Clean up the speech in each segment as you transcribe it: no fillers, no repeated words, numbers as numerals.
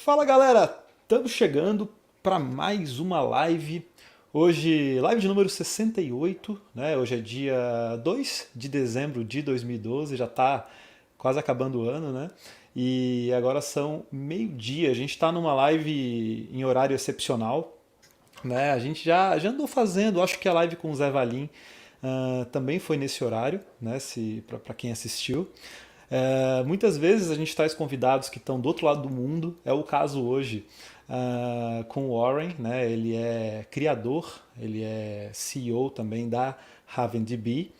Fala galera, estamos chegando para mais uma live. Hoje, live de número 68, né? Hoje é dia 2 de dezembro de 2012, já está quase acabando o ano, né? E agora são meio-dia, a gente está numa live em horário excepcional, né? A gente já andou fazendo, acho que a live com o Zé Valim também foi nesse horário, né? Para quem assistiu. Muitas vezes a gente traz convidados que estão do outro lado do mundo. É o caso hoje com o Oren, né? Ele é criador, ele é CEO também da RavenDB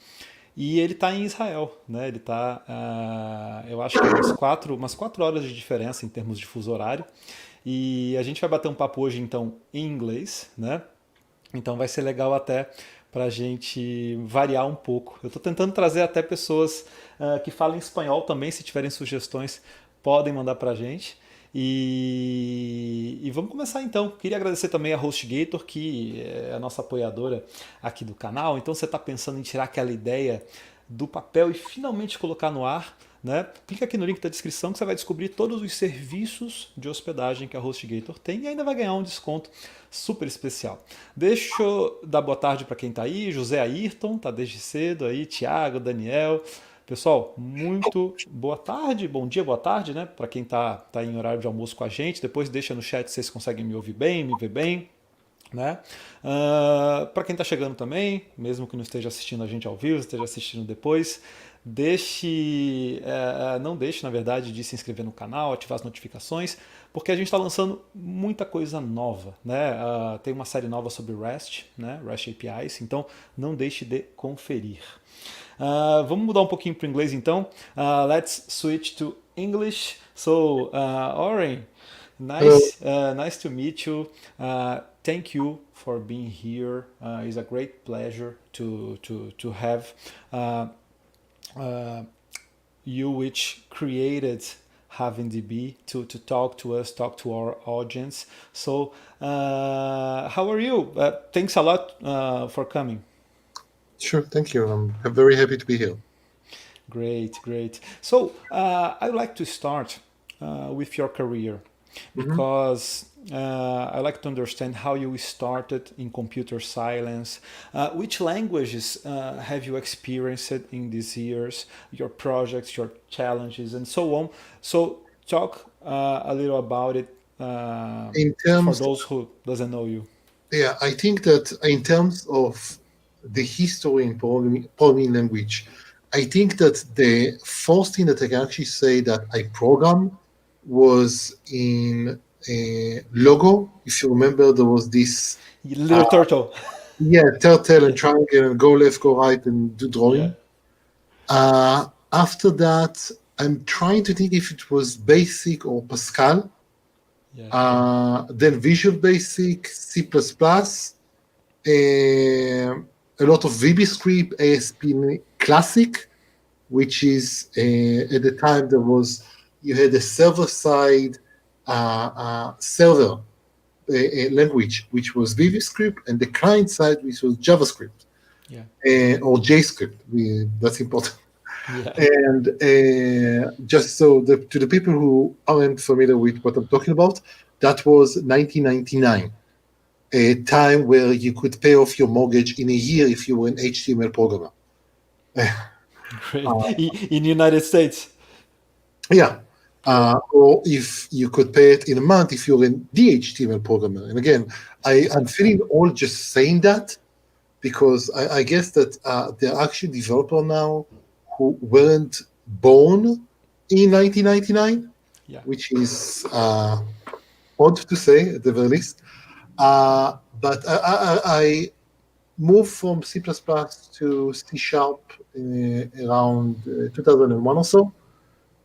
e ele está em Israel, né? Ele está, eu acho que umas quatro horas de diferença em termos de fuso horário. E a gente vai bater um papo hoje então em inglês, né? Então vai ser legal até para a gente variar um pouco. Eu estou tentando trazer até pessoas que falam espanhol também, se tiverem sugestões, podem mandar para a gente. E vamos começar então. Queria agradecer também a HostGator, que é a nossa apoiadora aqui do canal. Então você está pensando em tirar aquela ideia do papel e finalmente colocar no ar, né? Clica aqui no link da descrição que você vai descobrir todos os serviços de hospedagem que a HostGator tem e ainda vai ganhar um desconto super especial. Deixa eu dar boa tarde para quem está aí. José Ayrton está desde cedo aí, Thiago, Daniel. Pessoal, muito boa tarde, bom dia, boa tarde, né? Para quem tá em horário de almoço com a gente. Depois deixa no chat se vocês conseguem me ouvir bem, me ver bem, né? Para quem está chegando também, mesmo que não esteja assistindo a gente ao vivo, esteja assistindo depois, não deixe, na verdade, de se inscrever no canal, ativar as notificações, porque a gente está lançando muita coisa nova, né? Tem uma série nova sobre REST, né? REST APIs, então não deixe de conferir. Vamos mudar um pouquinho para o inglês então. Let's switch to English. So, Oren, Hello. nice to meet you. Thank you for being here. It's a great pleasure to have uh, you, which created RavenDB to talk to us, talk to our audience. So, how are you? Thanks a lot for coming. Sure, thank you. I'm very happy to be here. Great, great. So I'd like to start with your career Mhm. because I like to understand how you started in computer science. Which languages have you experienced in these years? Your projects, your challenges, and so on. So talk a little about it In for terms, those who doesn't know you. yeah, I think that in terms of the history in programming language, I think that the first thing that I can actually say that I programmed was in a logo. If you remember, there was this, Little turtle. yeah, turtle and Yeah, triangle and go left, go right, and do yeah, drawing. After that, I'm trying to think if it was Basic or Pascal. yeah, Then Visual Basic, C++, a lot of VBScript, ASP Classic, which is at the time you had a server side server language, which was VBScript, and the client side, which was JavaScript yeah, or JScript. That's important. yeah. And just so to the people who aren't familiar with what I'm talking about, that was 1999, a time where you could pay off your mortgage in a year if you were an HTML programmer. Great. In the United States. Yeah. Yeah. Or if you could pay it in a month if you're an HTML programmer. And again, I'm feeling old just saying that because I guess that there are actually developers now who weren't born in 1999, Yeah. which is odd to say at the very least. But I moved from C++ to C Sharp around 2001 or so.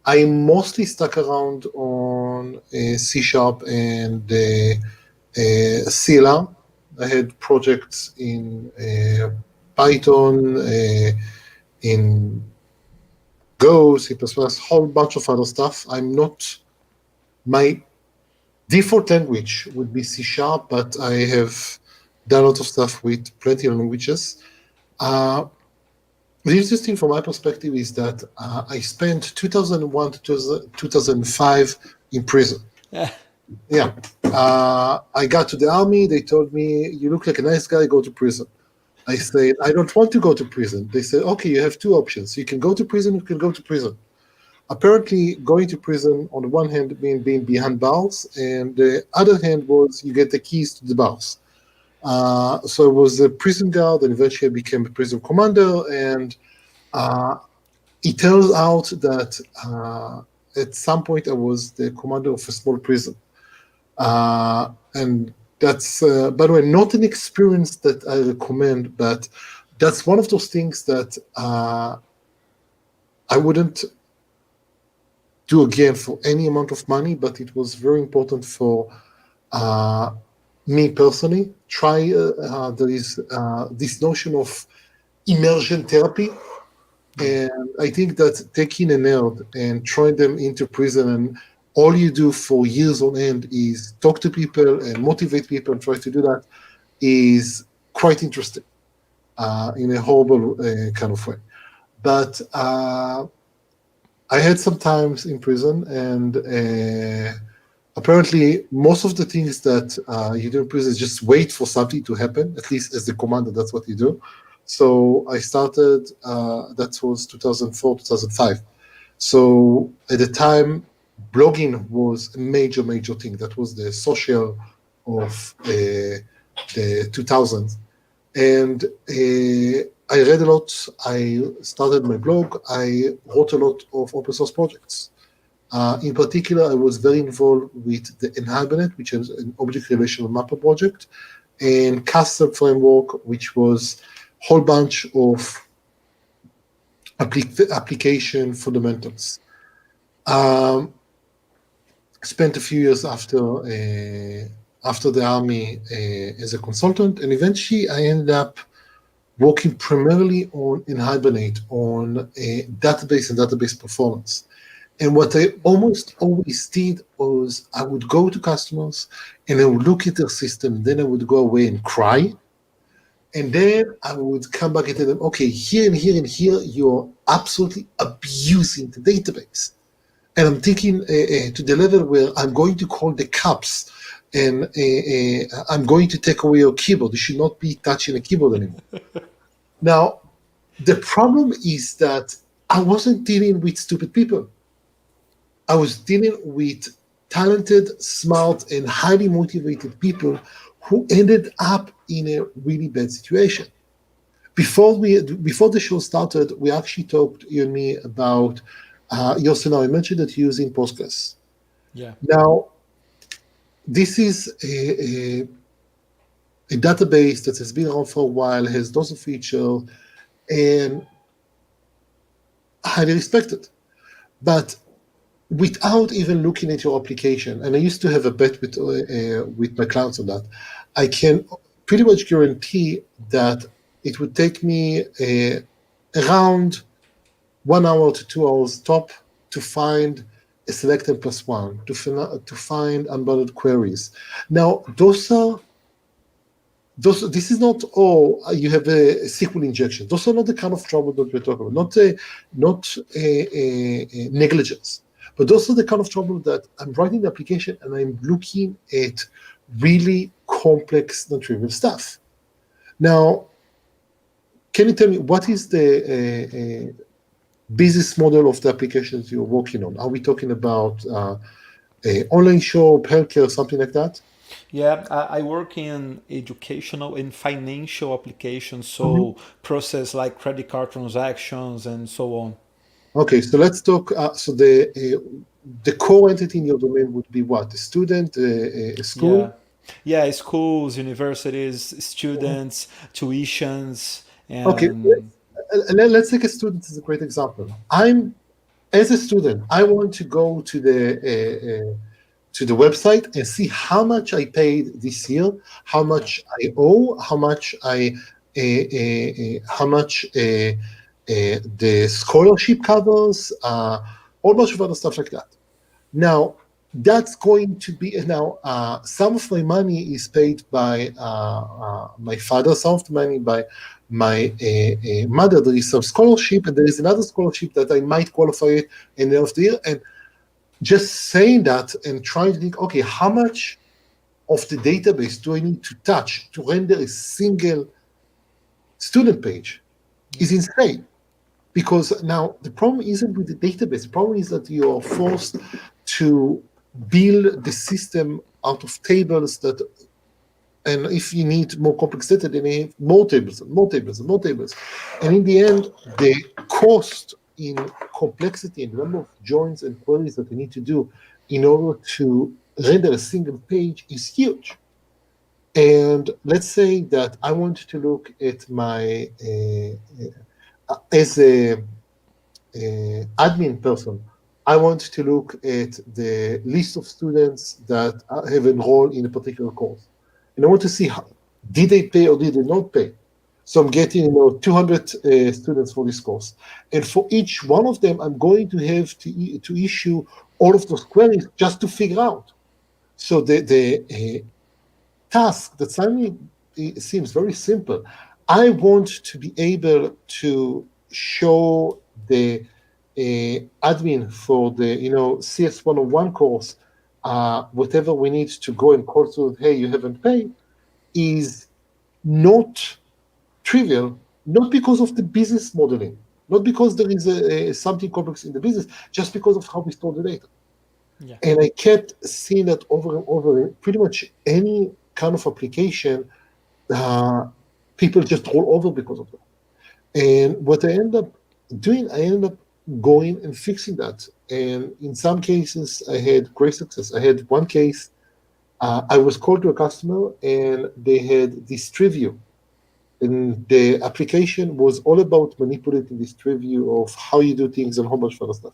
I mostly stuck around on C Sharp and CLR. I had projects in Python, in Go, C++, whole bunch of other stuff. My default language would be C Sharp, but I have done a lot of stuff with plenty of languages. The interesting from my perspective is that I spent 2001 to 2005 in prison. Yeah. I got to the army. They told me, you look like a nice guy, go to prison. I said, I don't want to go to prison. They said, okay, you have two options. You can go to prison, you can go to prison. Apparently, going to prison, on the one hand, means being behind bars, and the other hand was you get the keys to the bars. So I was a prison guard, and eventually I became a prison commander, and it turns out that at some point I was the commander of a small prison. And that's, by the way, not an experience that I recommend, but that's one of those things that I wouldn't do again for any amount of money, but it was very important for me personally. There is this notion of immersion therapy. And I think that taking a nerd and throwing them into prison, and all you do for years on end is talk to people and motivate people and try to do that, is quite interesting in a horrible kind of way. But I had some times in prison, and apparently most of the things that you do in prison is just wait for something to happen. At least as the commander, that's what you do. So I started, that was 2004, 2005. So at the time, blogging was a major, major thing. That was the social of the 2000s. And I read a lot. I started my blog. I wrote a lot of open source projects. In particular, I was very involved with the Hibernate, which is an object relational mapper project, and custom framework, which was a whole bunch of application fundamentals. Spent a few years after the army as a consultant, and eventually I ended up working primarily on Hibernate, on database and database performance. And what I almost always did was I would go to customers and I would look at their system, and then I would go away and cry. And then I would come back and tell them, okay, here and here and here, you're absolutely abusing the database. And I'm thinking to the level where I'm going to call the cops, and I'm going to take away your keyboard. You should not be touching a keyboard anymore. Now, the problem is that I wasn't dealing with stupid people. I was dealing with talented, smart, and highly motivated people who ended up in a really bad situation. Before the show started, we actually talked, you and me, about Yossi. Now I mentioned that you're using Postgres. Yeah. Now, this is a database that has been around for a while, has lots of features, and highly respected. But without even looking at your application, and I used to have a bet with my clients on that, I can pretty much guarantee that it would take me around 1 hour to 2 hours top to find a select and plus one, to find unbounded queries. Now, this is not, you have a SQL injection. Those are not the kind of trouble that we're talking about, not negligence. But those are the kind of trouble that I'm writing the application and I'm looking at really complex, non-trivial stuff. Now, can you tell me what is the business model of the applications you're working on? Are we talking about online shop, healthcare, something like that? Yeah, I work in educational and financial applications, so process like credit card transactions and so on. Okay, so let's talk. So the core entity in your domain would be what? A student, a school? Yeah, schools, universities, students, tuitions, Okay, and let's take a student as a great example. As a student, I want to go to the website and see how much I paid this year, how much I owe, how much the scholarship covers, a whole bunch of other stuff like that. Now, that's going to be, some of my money is paid by my father, some of the money by my mother. There is some scholarship, and there is another scholarship that I might qualify at the end of the year. And just saying that and trying to think, okay, how much of the database do I need to touch to render a single student page is insane. Because now the problem isn't with the database. The problem is that you are forced to build the system out of tables that, and if you need more complex data, then you have more tables and more tables and more tables. And in the end, the cost in complexity and number of joins and queries that you need to do in order to render a single page is huge. And let's say that I want to look at my as a admin person, I want to look at the list of students that have enrolled in a particular course. And I want to see how, did they pay or did they not pay? So I'm getting 200 students for this course. And for each one of them, I'm going to have to issue all of those queries just to figure out. So the task that suddenly seems very simple. I want to be able to show the admin for the CS 101 course, whatever we need to go and call to, hey, you haven't paid, is not trivial, not because of the business modeling, not because there is something complex in the business, just because of how we store the data. Yeah. And I kept seeing that over and over. Pretty much any kind of application, people just roll over because of that. And what I end up doing, I ended up going and fixing that. And in some cases, I had great success. I had one case, I was called to a customer and they had this trivia. And the application was all about manipulating this trivia of how you do things and how much further stuff.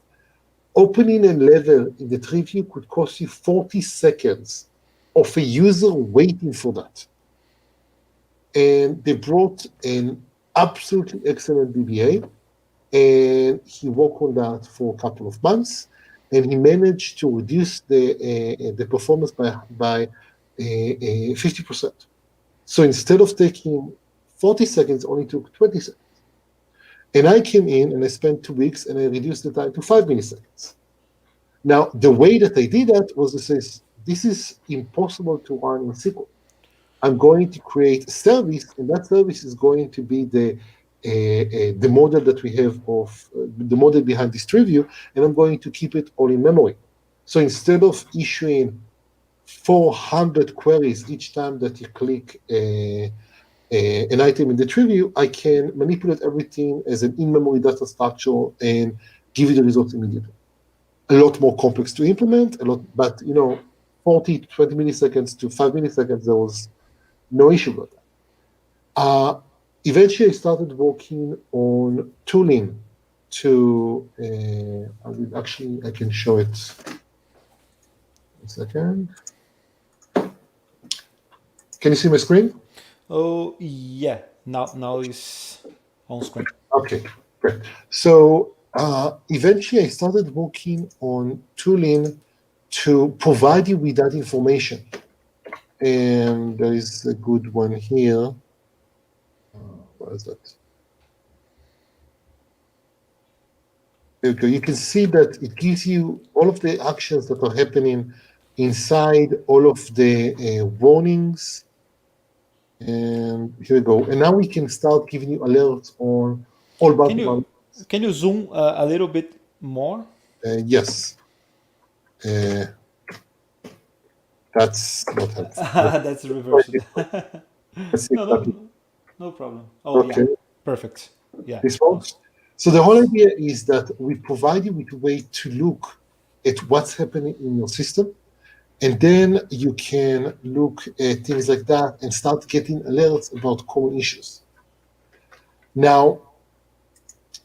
Opening a level in the trivia could cost you 40 seconds of a user waiting for that. And they brought an absolutely excellent DBA, and he worked on that for a couple of months, and he managed to reduce the performance by 50%. So instead of taking 40 seconds, only took 20 seconds. And I came in and I spent 2 weeks and I reduced the time to 5 milliseconds. Now, the way that I did that was to say, this is impossible to run in SQL. I'm going to create a service, and that service is going to be the model that we have of the model behind this review, and I'm going to keep it all in memory. So instead of issuing 400 queries each time that you click an item in the review, I can manipulate everything as an in-memory data structure and give you the results immediately. A lot more complex to implement, but 40 to 20 milliseconds to 5 milliseconds, there was no issue with that. Eventually, I started working on tooling to, I can show it. 1 second. Can you see my screen? Oh, yeah. Now it's on screen. Okay, great. So eventually, I started working on tooling to provide you with that information. And there is a good one here. What is that? Okay, you can see that it gives you all of the actions that are happening inside, all of the warnings. And here we go. And now we can start giving you alerts on all about. Can you zoom a little bit more? Yes. That's not helpful. That's reversed. No problem. Oh, okay. Yeah. Perfect. Yeah. This works. So the whole idea is that we provide you with a way to look at what's happening in your system, and then you can look at things like that and start getting alerts about common issues. Now,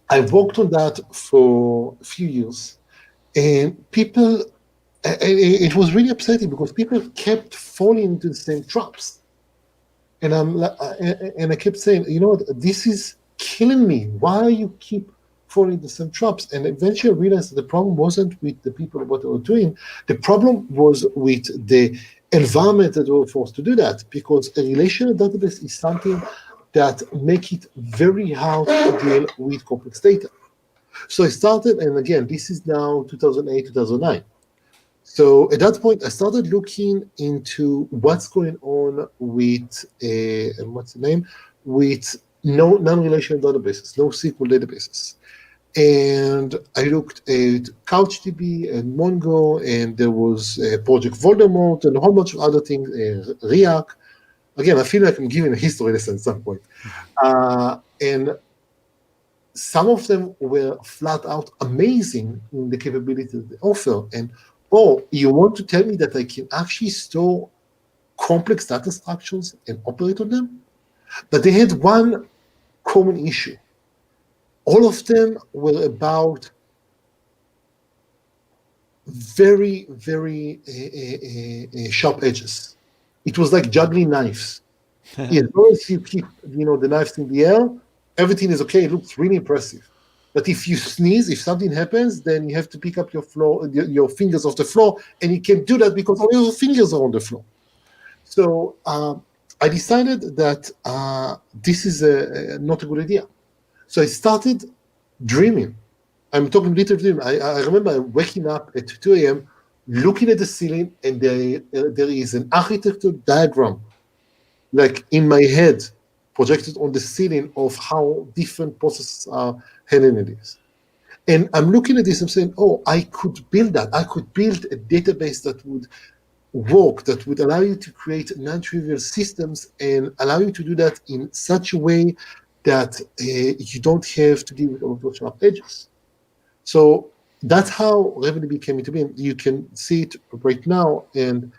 I worked on that for a few years, and it was really upsetting because people kept falling into the same traps. And I kept saying, this is killing me. Why you keep falling into the same traps? And eventually I realized that the problem wasn't with the people what they were doing. The problem was with the environment that they were forced to do that, because a relational database is something that make it very hard to deal with complex data. So I started, and again, this is now 2008, 2009. So at that point, I started looking into what's going on with what's the name, with no non-relational databases, no SQL databases. And I looked at CouchDB and Mongo, and there was Project Voldemort and a whole bunch of other things, React. Again, I feel like I'm giving a history lesson at some point. And some of them were flat out amazing in the capability they offer. And, oh, you want to tell me that I can actually store complex data structures and operate on them? But they had one common issue. All of them were about very, very sharp edges. It was like juggling knives. As long as you keep, the knives in the air, everything is okay. It looks really impressive. But if you sneeze, if something happens, then you have to pick up your fingers off the floor, and you can't do that because all your fingers are on the floor. So I decided that this is not a good idea. So I started dreaming. I'm talking literally. I remember waking up at 2 a.m., looking at the ceiling, and there is an architecture diagram, like in my head, projected on the ceiling of how different processes are handling this. And I'm looking at this and saying, oh, I could build that. I could build a database that would work, that would allow you to create non-trivial systems and allow you to do that in such a way that you don't have to deal with all of those sharp edges. So that's how RavenDB came into being. You can see it right now, and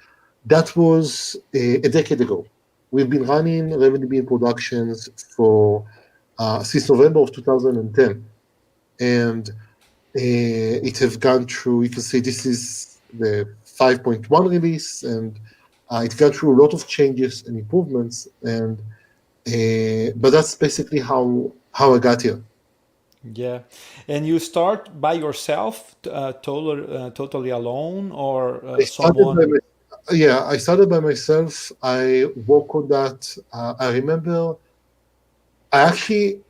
that was a decade ago. We've been running RavenDB in productions for since November of 2010, and it has gone through. You can see this is the 5.1 release, and it got through a lot of changes and improvements. And but that's basically how I got here. Yeah, and you start by yourself, totally alone, or someone? I started by myself. I work on that. I remember I actually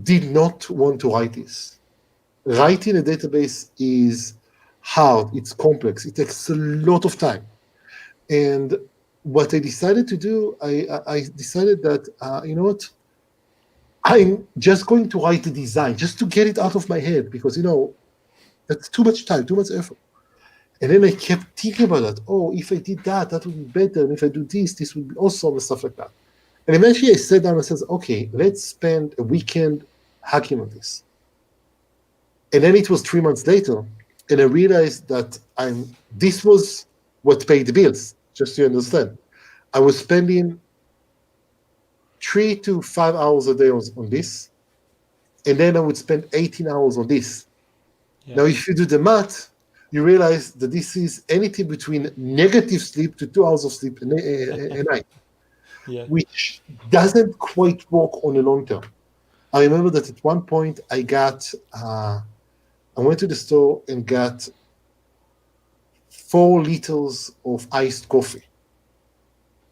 did not want to write this. Writing a database is hard. It's complex. It takes a lot of time. And what I decided to do, I decided that, you know what? I'm just going to write the design just to get it out of my head because, that's too much time, too much effort. And then I kept thinking about that. Oh, if I did that, that would be better. And if I do this would be awesome and stuff like that. And eventually I sat down and said, okay, let's spend a weekend hacking on this. And then it was 3 months later, and I realized that this was what paid the bills, just so you understand. I was spending 3 to 5 hours a day on this, and then I would spend 18 hours on this. Yeah. Now, if you do the math, you realize that this is anything between negative sleep to 2 hours of sleep a night, yeah. Which doesn't quite work on the long term. I remember that at one point I went to the store and got 4 liters of iced coffee.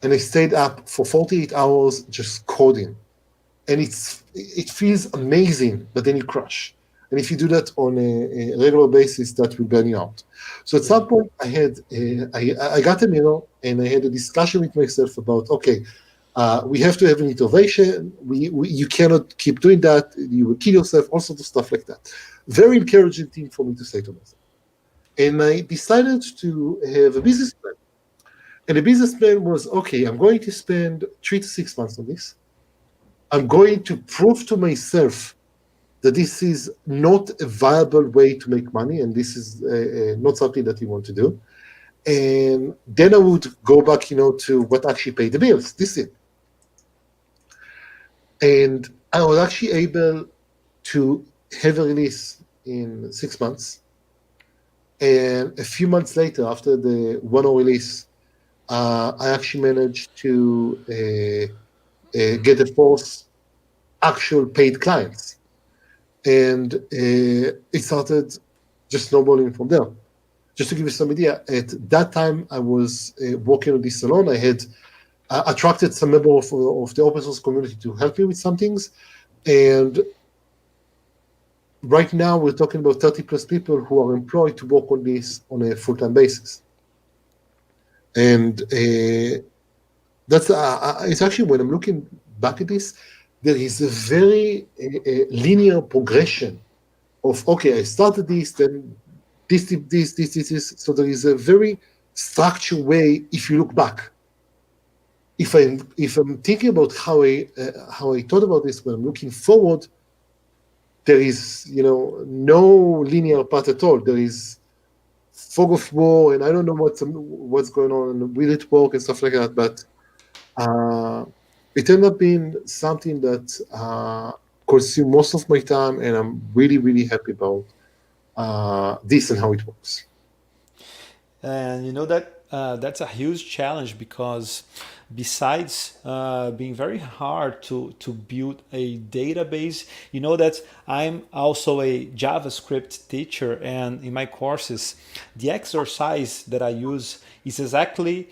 And I stayed up for 48 hours just coding. And it feels amazing, but then you crash. And if you do that on a regular basis, that will burn you out. So at some point I got a mirror and I had a discussion with myself about, okay, we have to have an iteration. You cannot keep doing that. You will kill yourself, all sorts of stuff like that. Very encouraging thing for me to say to myself. And I decided to have a business plan. And the business plan was, okay, I'm going to spend 3 to 6 months on this. I'm going to prove to myself that this is not a viable way to make money, and this is not something that you want to do. And then I would go back, to what actually paid the bills. This is it. And I was actually able to have a release in 6 months. And a few months later, after the 1.0 release, I actually managed to get the first actual paid clients. And it started just snowballing from there. Just to give you some idea, at that time I was working on this salon. I had attracted some members of the open source community to help me with some things. And right now we're talking about 30 plus people who are employed to work on this on a full-time basis. And that's it's actually, when I'm looking back at this, there is a very linear progression of, okay, I started this, then this. So there is a very structured way if you look back. If I'm thinking about how I thought about this when I'm looking forward, there is no linear path at all. There is fog of war, and I don't know what's going on with it work and stuff like that. But it ended up being something that consumed most of my time, and I'm really, really happy about this and how it works. And you know that that's a huge challenge because besides being very hard to build a database, you know that I'm also a JavaScript teacher, and in my courses, the exercise that I use is exactly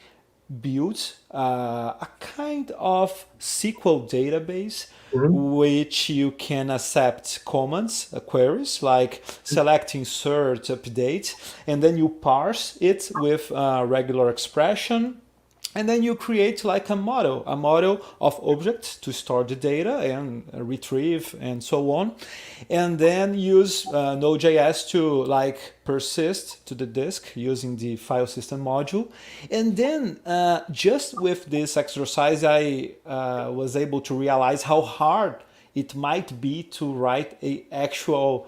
build a kind of SQL database which you can accept commands, queries like select, insert, update, and then you parse it with regular expression. And then you create like a model of objects to store the data and retrieve and so on. And then use Node.js to like persist to the disk using the file system module. And then just with this exercise, I was able to realize how hard it might be to write a actual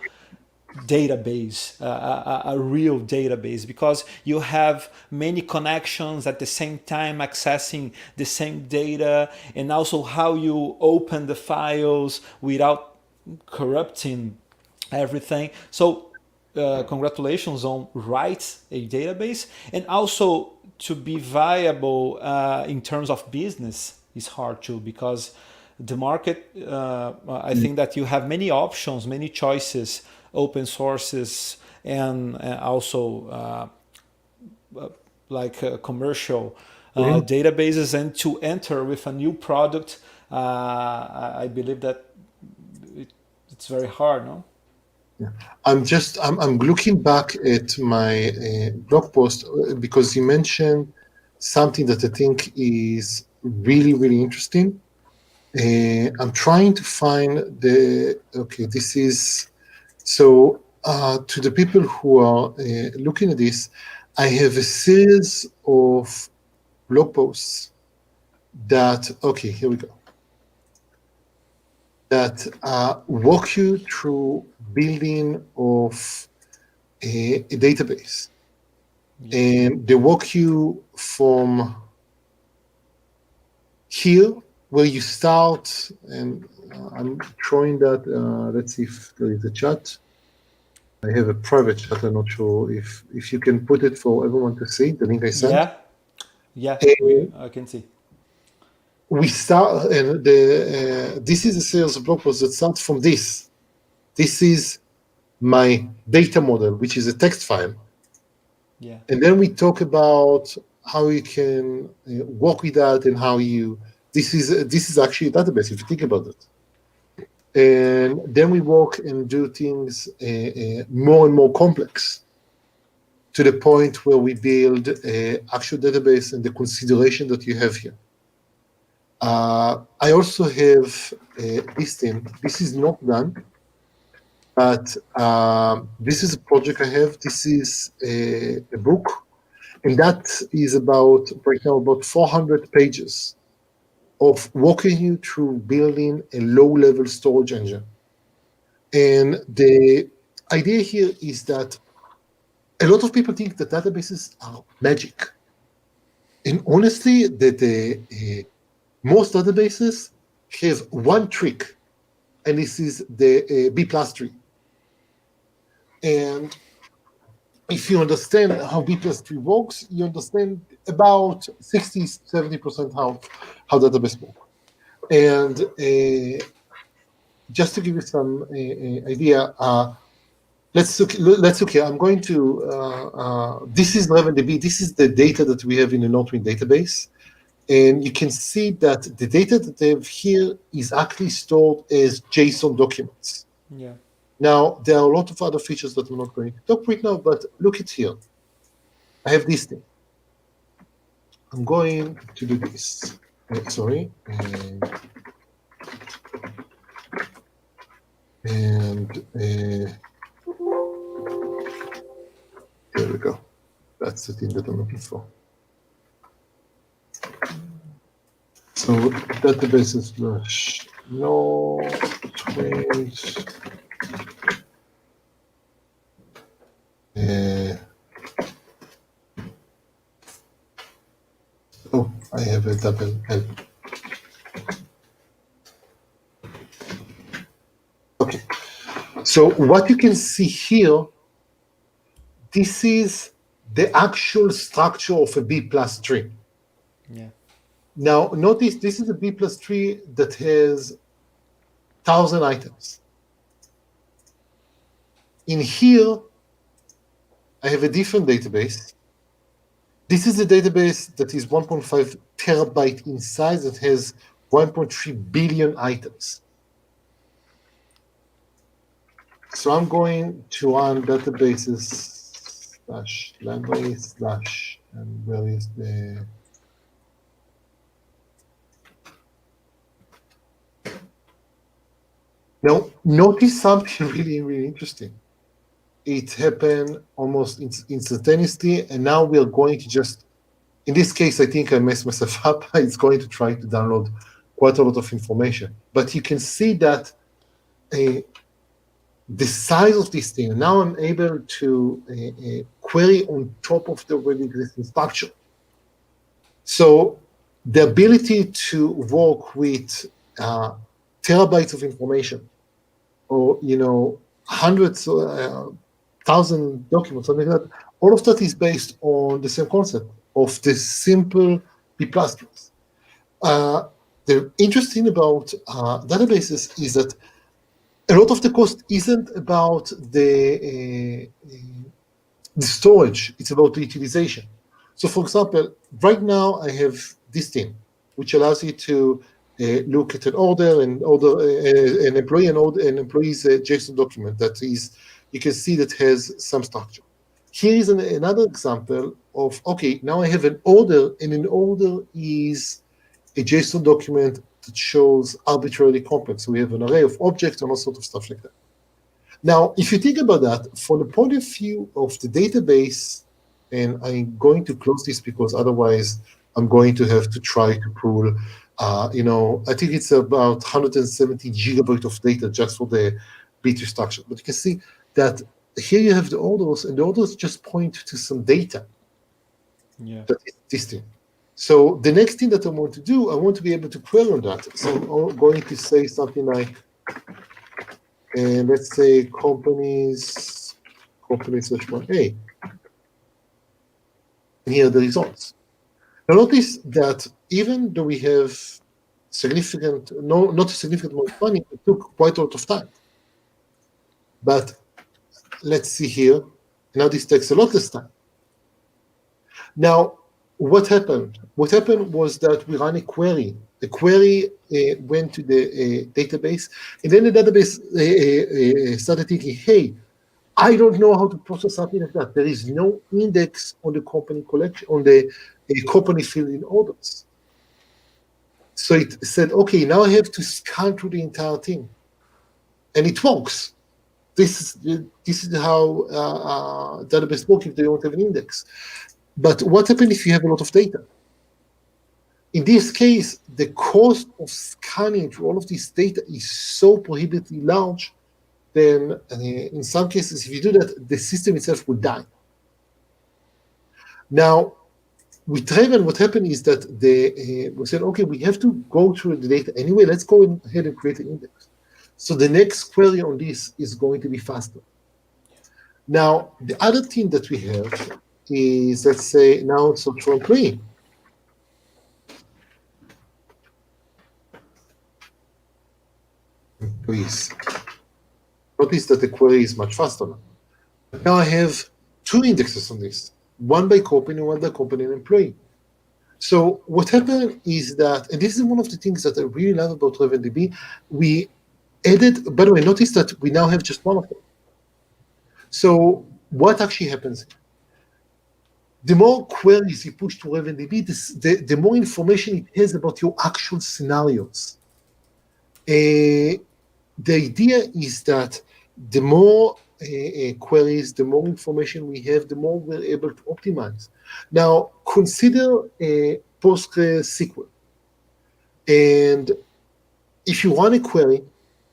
database, a real database, because you have many connections at the same time accessing the same data, and also how you open the files without corrupting everything. So congratulations on write a database, and also to be viable in terms of business is hard too, because the market, I think that you have many options, many choices, open sources, and also commercial databases. And to enter with a new product, I believe that it's very hard, no? Yeah. I'm looking back at my blog post because you mentioned something that I think is really, really interesting. I'm trying to find this is, so to the people who are looking at this, I have a series of blog posts that, here we go, that walk you through building of a database. And they walk you from here, where you start, and I'm showing that. Let's see if there is a chat. I have a private chat. I'm not sure if you can put it for everyone to see, the link I sent. I can see. We start, and this is a series of blog posts that start from this. This is my data model, which is a text file. Yeah. And then we talk about how you can work with that, and how this is actually a database if you think about it. And then we work and do things more and more complex, to the point where we build an actual database and the consideration that you have here. I also have this thing. This is not done, but this is a project I have. This is a book, and that is right now about 400 pages of walking you through building a low-level storage engine. And the idea here is that a lot of people think that databases are magic. And honestly, most databases have one trick, and this is the B+ tree. And if you understand how B+ tree works, you understand about 60-70% how database work. And just to give you some idea, let's look here. I'm going to, this is RavenDB. This is the data that we have in the Northwind database. And you can see that the data that they have here is actually stored as JSON documents. Yeah. Now, there are a lot of other features that I'm not going to talk right now, but look at here. I have this thing. I'm going to do this. Sorry. And there we go. That's the thing that I'm looking for. So databases slash no twins. Oh, I have a double L. Okay. So what you can see here, this is the actual structure of a B plus tree. Yeah. Now, notice this is a B plus tree that has 1,000 items. In here, I have a different database. This is a database that is 1.5 terabyte in size that has 1.3 billion items. So I'm going to run databases slash library slash, and where is the... Now, notice something really, really interesting. It happened almost instantaneously, and now we are going to just, in this case, I think I messed myself up. It's going to try to download quite a lot of information. But you can see that the size of this thing, now I'm able to query on top of the already existing structure. So the ability to work with terabytes of information, or hundreds, 1,000 documents, something like that, all of that is based on the same concept of the simple B++. The interesting about databases is that a lot of the cost isn't about the storage, it's about the utilization. So for example, right now I have this thing, which allows you to look at an order and order an employee and an employee's JSON document that is, you can see that has some structure. Here is another example of, okay, now I have an order, and an order is a JSON document that shows arbitrarily complex. So we have an array of objects and all sorts of stuff like that. Now, if you think about that, from the point of view of the database, and I'm going to close this because otherwise I'm going to have to try to pull, I think it's about 170 gigabytes of data just for the B2 structure. But you can see that here you have the orders, and the orders just point to some data. Yeah. That is this thing. So the next thing that I want to do, I want to be able to query on that. So I'm going to say something like, let's say companies search one A. And here are the results. Now notice that even though we have not a significant amount of money, it took quite a lot of time. But let's see here. Now this takes a lot less time. Now, what happened? What happened was that we ran a query. The query went to the database, and then the database started thinking, hey, I don't know how to process something like that. There is no index on the company collection, on the company field in orders. So it said, okay, now I have to scan through the entire thing. And it works. This is how database works if they don't have an index. But what happens if you have a lot of data? In this case, the cost of scanning through all of this data is so prohibitively large, then in some cases, if you do that, the system itself will die. Now, with Raven, what happened is that we said, okay, we have to go through the data anyway. Let's go ahead and create an index. So the next query on this is going to be faster. Now, the other thing that we have is, let's say, now search for employee. Employees. Notice that the query is much faster now. Now I have two indexes on this, one by company, one by company and employee. So what happened is that, and this is one of the things that I really love about RavenDB, we added. By the way, notice that we now have just one of them. So what actually happens? The more queries you push to RavenDB, the more information it has about your actual scenarios. The idea is that the more queries, the more information we have, the more we're able to optimize. Now, consider PostgreSQL. And if you run a query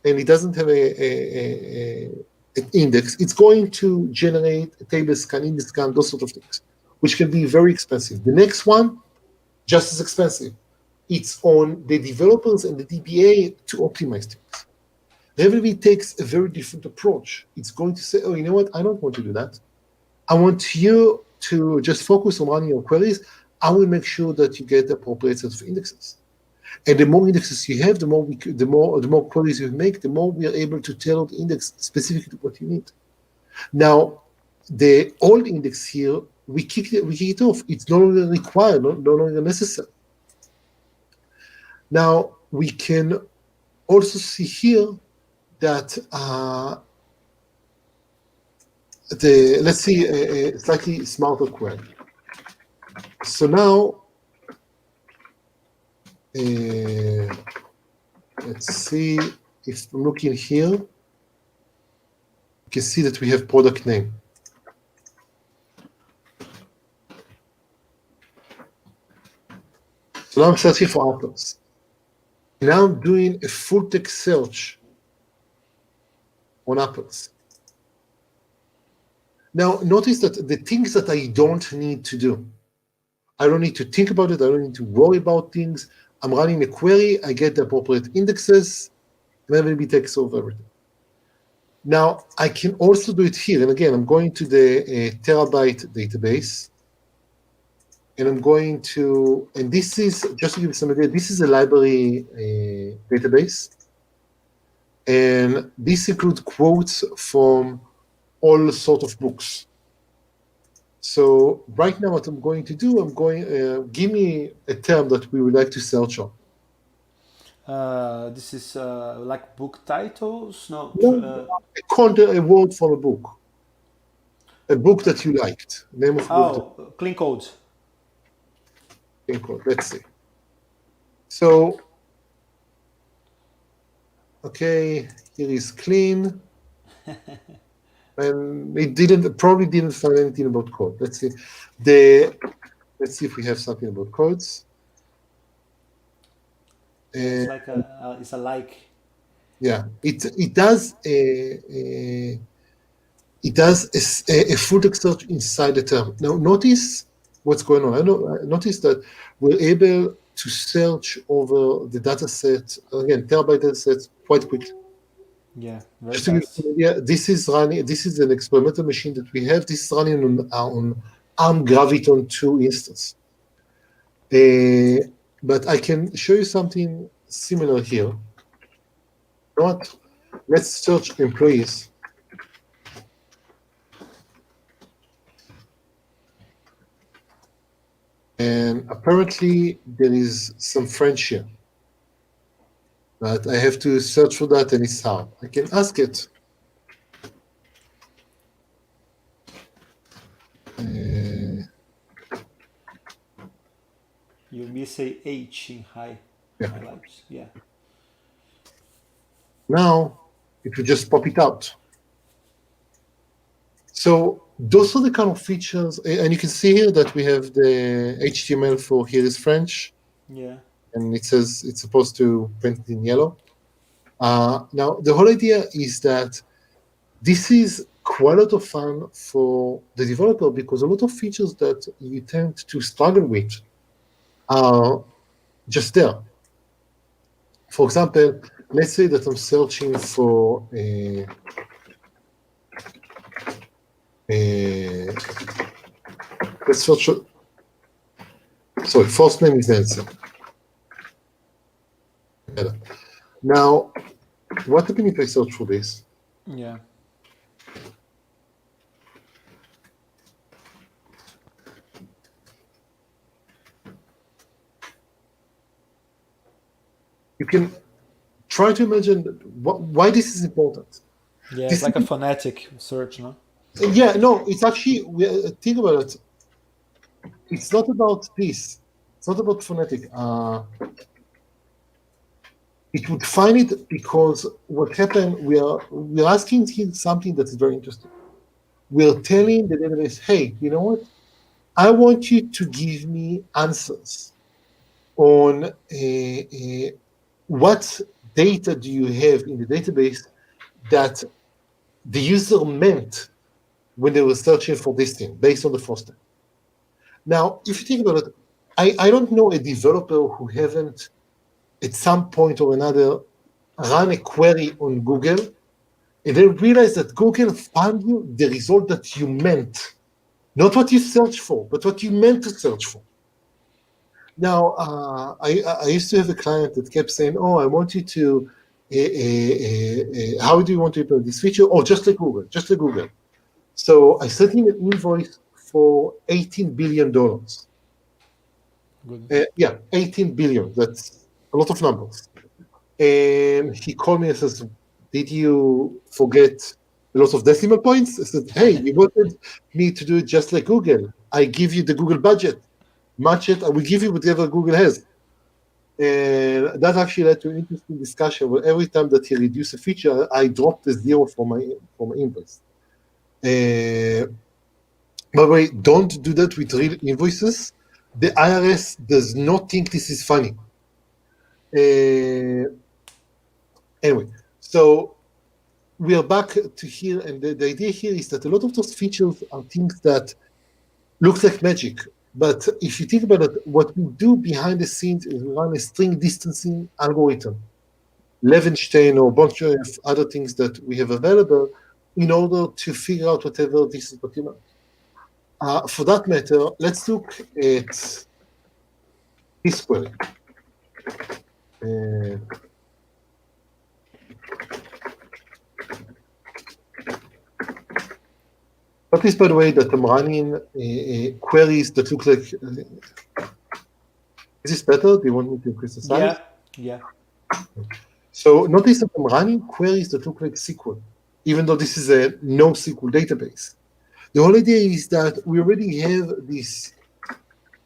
and it doesn't have an index, it's going to generate a table scan, index scan, those sort of things, which can be very expensive. The next one, just as expensive. It's on the developers and the DBA to optimize things. RavenDB takes a very different approach. It's going to say, oh, you know what? I don't want to do that. I want you to just focus on running your queries. I will make sure that you get the appropriate set of indexes. And the more indexes you have, the more queries you make, the more we are able to tailor the index specifically to what you need. Now, the old index here, we kick it off. It's no longer required, no longer necessary. Now, we can also see here that let's see a slightly smarter query. So now, let's see if I'm looking here, you can see that we have product name. So now I'm searching for Outras. Now I'm doing a full text search on Outras. Now notice that the things that I don't need to do, I don't need to think about it, I don't need to worry about things. I'm running a query, I get the appropriate indexes, RavenDB takes over everything. Now I can also do it here, and again, I'm going to the terabyte database, and I'm going to, and this is, just to give you some idea, this is a library database, and this includes quotes from all sorts of books. So right now what I'm going to do, give me a term that we would like to search on. This is like book titles? No. A word from a book. A book that you liked. Name of a book. Clean code. Clean code. Let's see. So, okay, here is clean. And it probably didn't find anything about code. Let's see. Let's see if we have something about codes. It's a like. Yeah, it does a full text search inside the term. Now notice what's going on. Notice that we're able to search over the data set, again, terabyte data sets quite quickly. Yeah, very fast. This is an experimental machine that we have. This is running on ARM Graviton 2 instance. But I can show you something similar here. You know what? Let's search employees. And apparently there is some French here. But I have to search for that, and it's hard. I can ask it. You miss a H in highlights. Yeah. Now it will just pop it out. So those are the kind of features, and you can see here that we have the HTML for here is French. Yeah. And it says it's supposed to print it in yellow. Now the whole idea is that this is quite a lot of fun for the developer, because a lot of features that you tend to struggle with are just there. For example, let's say that I'm searching for let's search. Sorry, first name is Nessa. Now, what happens if I search for this? Yeah. You can try to imagine why this is important. Yeah, This it's like a phonetic search, no? Yeah, no, it's actually, think about it. It's not about this. It's not about phonetic. It would find it because what happened, we're asking here something that is very interesting. We're telling the database, hey, you know what? I want you to give me answers on what data do you have in the database that the user meant when they were searching for this thing based on the first step. Now, if you think about it, I don't know a developer who haven't at some point or another run a query on Google and then realize that Google found you the result that you meant, not what you searched for, but what you meant to search for. Now, I used to have a client that kept saying, oh, I want you to, how do you want to implement this feature? Oh, just like Google, just like Google. So I sent him an invoice for $18 billion. Yeah, 18 billion. That's a lot of numbers. And he called me and says, did you forget a lot of decimal points? I said, hey, you wanted me to do it just like Google. I give you the Google budget. Match it, I will give you whatever Google has. And that actually led to an interesting discussion where every time that he reduced a feature, I dropped a zero for my invoice. By the way, don't do that with real invoices. The IRS does not think this is funny. Anyway, so we are back to here, and the idea here is that a lot of those features are things that look like magic. But if you think about it, what we do behind the scenes is we run a string distancing algorithm, Levenstein or a bunch of other things that we have available in order to figure out whatever this is what you want. For that matter, let's look at this query. Notice, by the way, that I'm running queries that look like. Is this better? Do you want me to increase the size? Yeah. So notice that I'm running queries that look like SQL, even though this is a NoSQL database. The whole idea is that we already have this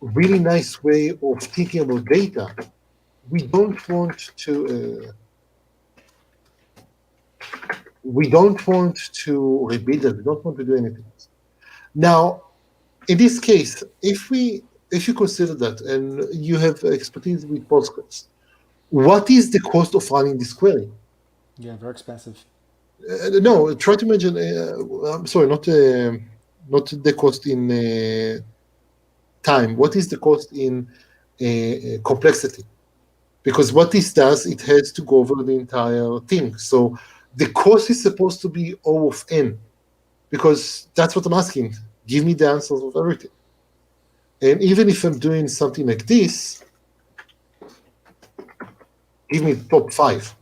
really nice way of thinking about data. We don't want to. We don't want to rebuild it. We don't want to do anything else. Now, in this case, if you consider that and you have expertise with Postgres, what is the cost of running this query? Yeah, very expensive. No, try to imagine. I'm sorry, not the cost in time. What is the cost in complexity? Because what this does, it has to go over the entire thing. So the cost is supposed to be O of n, because that's what I'm asking. Give me the answers of everything. And even if I'm doing something like this, give me the top 5.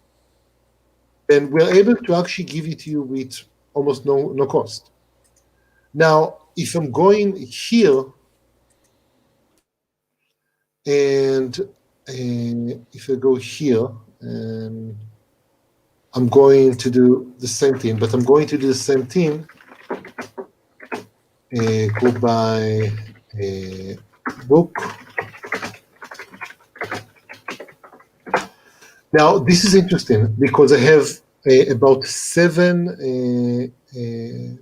And we're able to actually give it to you with almost no cost. Now, if I'm going here, and if I go here, and I'm going to do the same thing, but I'm going to do the same thing. Go by book. Now, this is interesting because I have about 7.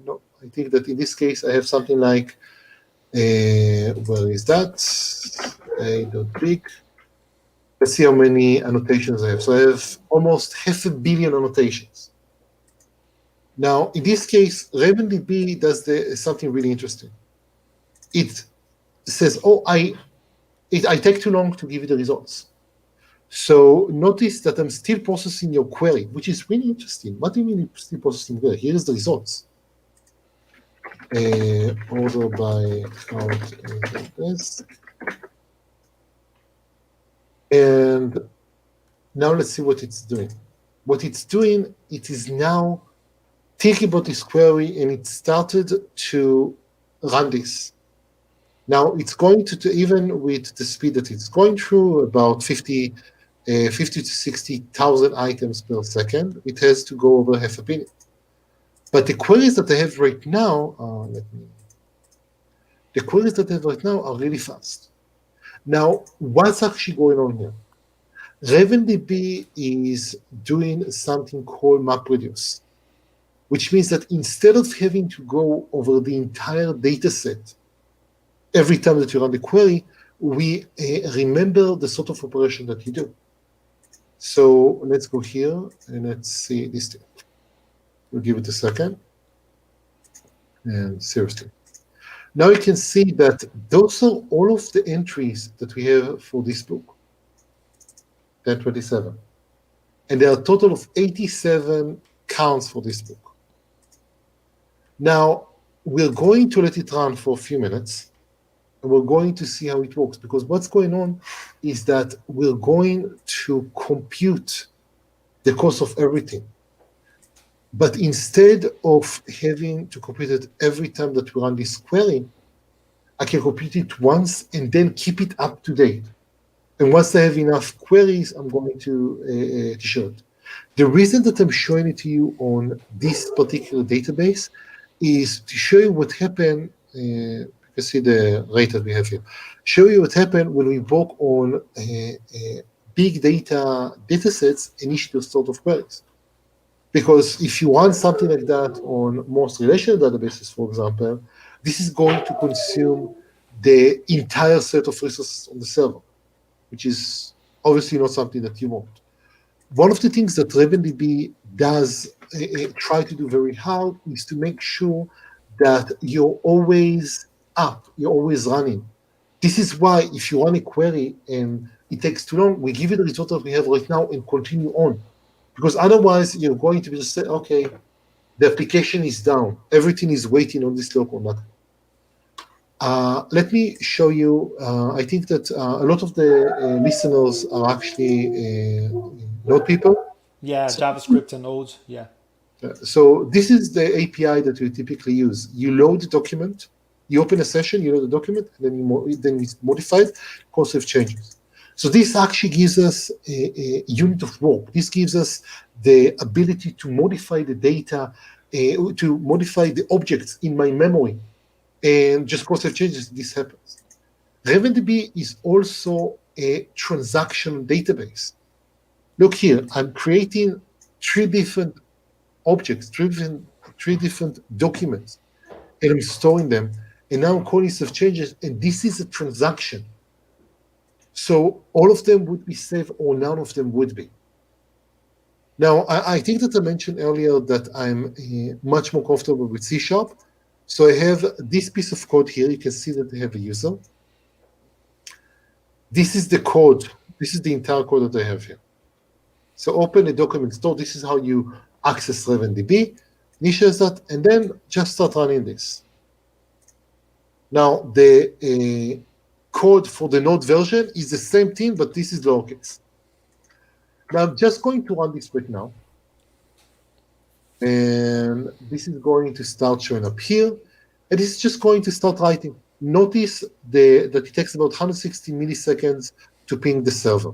No, I think that in this case I have something like, where is that? A.big. Let's see how many annotations I have. So I have almost 500 million annotations. Now, in this case, RavenDB does something really interesting. It says, oh, I take too long to give you the results. So notice that I'm still processing your query, which is really interesting. What do you mean still processing query? Here is the results. Order by count this. And now let's see what it's doing. What it's doing, it is now thinking about this query, and it started to run this. Now it's going to even with the speed that it's going through, about 50 50 to 60,000 items per second, it has to go over half a billion. But the queries that I have right now, are really fast. Now, what's actually going on here? RavenDB is doing something called MapReduce, which means that instead of having to go over the entire data set every time that you run the query, we remember the sort of operation that you do. So let's go here and let's see this thing. We'll give it a second. And seriously. Now you can see that those are all of the entries that we have for this book, 1027. And there are a total of 87 counts for this book. Now, we're going to let it run for a few minutes, and we're going to see how it works, because what's going on is that we're going to compute the cost of everything. But instead of having to compute it every time that we run this query, I can compute it once and then keep it up to date. And once I have enough queries, I'm going to show it. The reason that I'm showing it to you on this particular database is to show you what happened. You can see the rate that we have here. Show you what happened when we work on big data sets and issue those sort of queries. Because if you want something like that on most relational databases, for example, this is going to consume the entire set of resources on the server, which is obviously not something that you want. One of the things that RavenDB does try to do very hard is to make sure that you're always up, you're always running. This is why if you run a query and it takes too long, we give you the result that we have right now and continue on. Because otherwise you're going to be just say, okay, the application is down. Everything is waiting on this local network. Let me show you. I think that a lot of the listeners are actually Node people. Yeah, so, JavaScript and Node, yeah. So this is the API that we typically use. You load the document, you open a session, you load the document, and then it's modified, concept changes. So this actually gives us a unit of work. This gives us the ability to modify the data, to modify the objects in my memory, and just concept changes, this happens. RavenDB is also a transaction database. Look here, I'm creating 3 different objects, three different documents, and I'm storing them, and now I'm calling concept changes, and this is a transaction. So all of them would be saved or none of them would be. Now, I think that I mentioned earlier that I'm much more comfortable with C#. So I have this piece of code here. You can see that I have a user. This is the code. This is the entire code that I have here. So open a document store. This is how you access RavenDB. Initialize that, and then just start running this. Now, the code for the Node version is the same thing, but this is lowercase. Now I'm just going to run this right now. And this is going to start showing up here. And this is just going to start writing. Notice that it takes about 160 milliseconds to ping the server.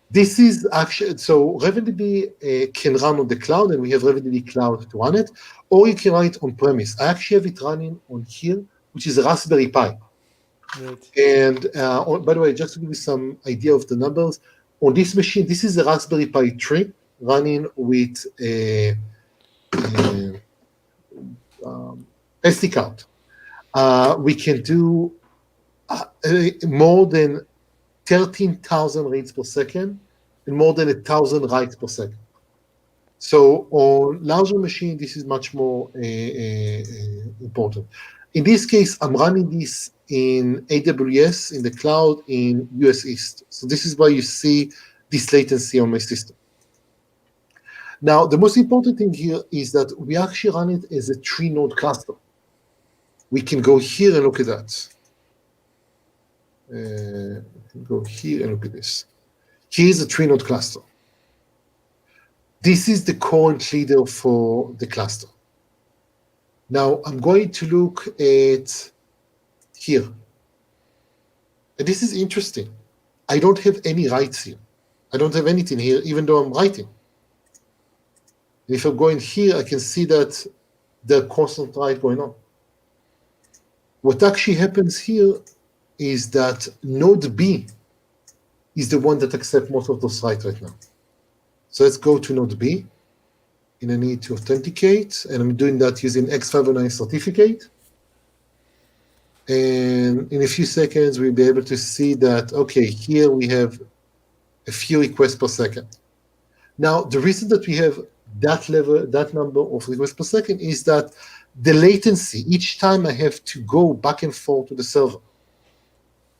This is actually, so RavenDB can run on the cloud, and we have RavenDB Cloud to run it, or you can run it on premise. I actually have it running on here, which is a Raspberry Pi. Right. And by the way, just to give you some idea of the numbers, on this machine, this is a Raspberry Pi 3 running with a SD card. We can do more than 13,000 reads per second and more than 1,000 writes per second. So on larger machine, this is much more important. In this case, I'm running this in AWS, in the cloud, in US East. So this is why you see this latency on my system. Now, the most important thing here is that we actually run it as a 3-node cluster. We can go here and look at that. Go here and look at this. Here's a 3-node cluster. This is the current leader for the cluster. Now, I'm going to look at here. And this is interesting. I don't have any writes here. I don't have anything here, even though I'm writing. And if I'm going here, I can see that the constant write going on. What actually happens here is that node B is the one that accepts most of those writes right now. So let's go to node B, and I need to authenticate, and I'm doing that using X509 certificate. And in a few seconds, we'll be able to see that, okay, here we have a few requests per second. Now, the reason that we have that level, that number of requests per second is that the latency, each time I have to go back and forth to the server.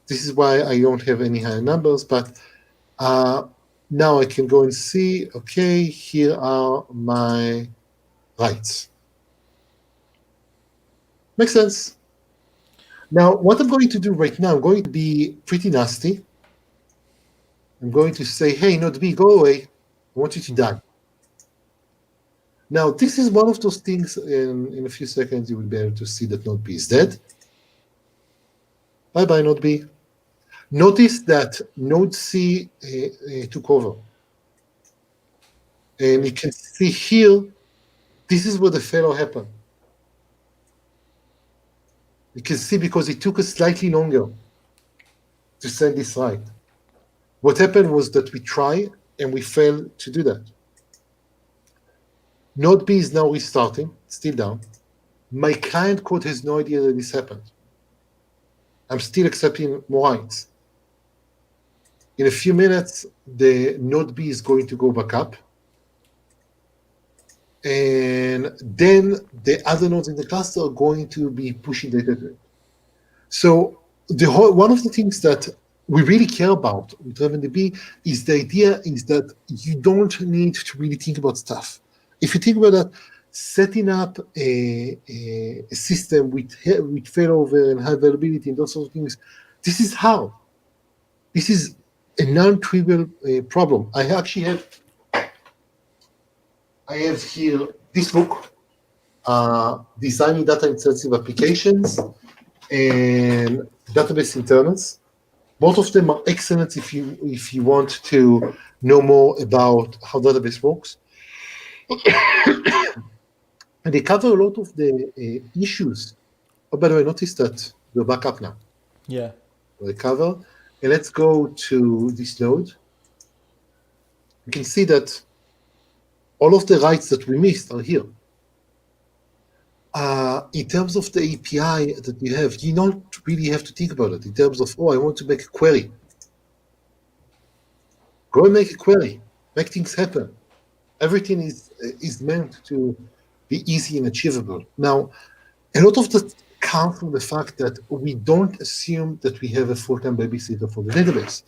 This is why I don't have any higher numbers, but now I can go and see, okay, here are my writes. Makes sense. Now, what I'm going to do right now, I'm going to be pretty nasty. I'm going to say, hey, node B, go away. I want you to die. Now, this is one of those things, in a few seconds, you will be able to see that node B is dead. Bye-bye, node B. Notice that node C took over. And you can see here, this is where the failure happened. You can see because it took us slightly longer to send this write. What happened was that we tried and we failed to do that. Node B is now restarting, still down. My client code has no idea that this happened. I'm still accepting more writes. In a few minutes, the node B is going to go back up. And then the other nodes in the cluster are going to be pushing data to it. So one of the things that we really care about with RavenDB is the idea is that you don't need to really think about stuff. If you think about that, setting up a system with failover and high availability and those sort of things, this is how. This is a non-trivial problem. I have here this book, Designing Data-Intensive Applications and Database Internals. Both of them are excellent if you want to know more about how database works. And they cover a lot of the issues. Oh, by the way, notice that we're back up now. Yeah. They cover. And let's go to this node. You can see that all of the writes that we missed are here. In terms of the API that you have, you don't really have to think about it in terms of, I want to make a query. Go and make a query. Make things happen. Everything is meant to be easy and achievable. Now, a lot of that comes from the fact that we don't assume that we have a full-time babysitter for the database.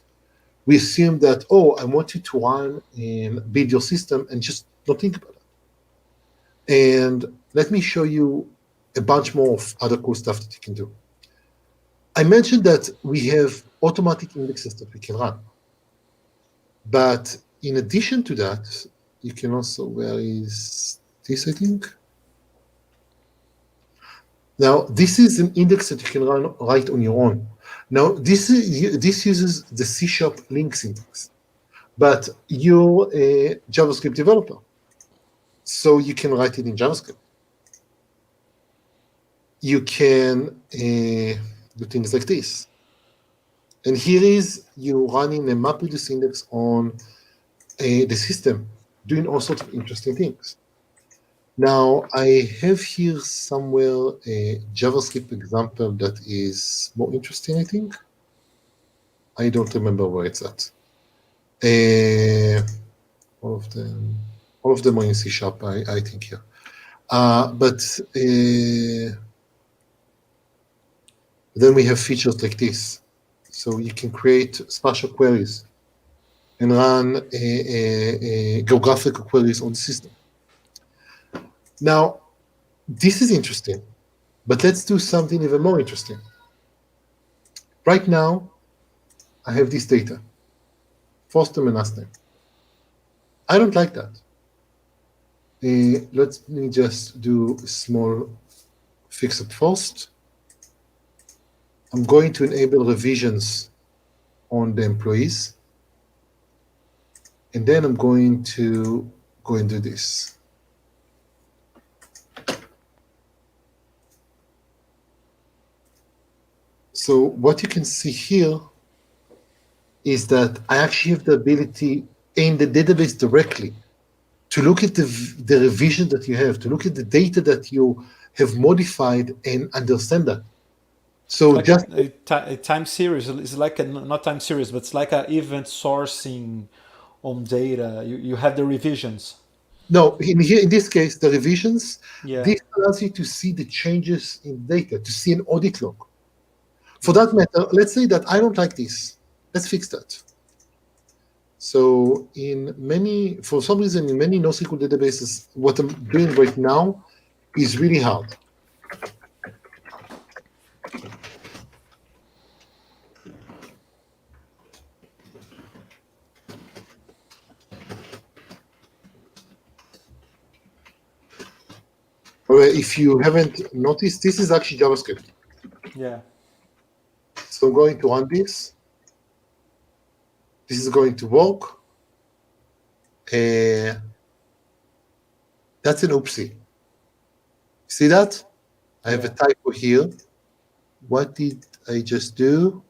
We assume that, I want you to run and build your system and just don't think about it. And let me show you a bunch more of other cool stuff that you can do. I mentioned that we have automatic indexes that we can run. But in addition to that, you can also, where is this, I think? Now, this is an index that you can run right on your own. Now, this uses the C# link syntax, but you're a JavaScript developer, so you can write it in JavaScript. You can do things like this. And here is you running a MapReduce index on the system, doing all sorts of interesting things. Now, I have here somewhere a JavaScript example that is more interesting, I think. I don't remember where it's at. All of them are in C#, I think here. But then we have features like this. So you can create spatial queries and run geographical queries on the system. Now, this is interesting, but let's do something even more interesting. Right now, I have this data, first name and last name. I don't like that. Let me just do a small fix-up first. I'm going to enable revisions on the employees. And then I'm going to go and do this. So what you can see here is that I actually have the ability in the database directly to look at the revision that you have, to look at the data that you have modified and understand that. So Like just a time series. It's like a, not time series, but it's like a event sourcing on data. You have the revisions. no, in this case, the revisions, Yeah. this allows you to see the changes in data, to see an audit log. For that matter, let's say that I don't like this. Let's fix that. So for some reason, in many NoSQL databases, what I'm doing right now is really hard. If you haven't noticed, this is actually JavaScript. Yeah. So I'm going to run this. This is going to work. That's an oopsie. See that? I have a typo here. What did I just do?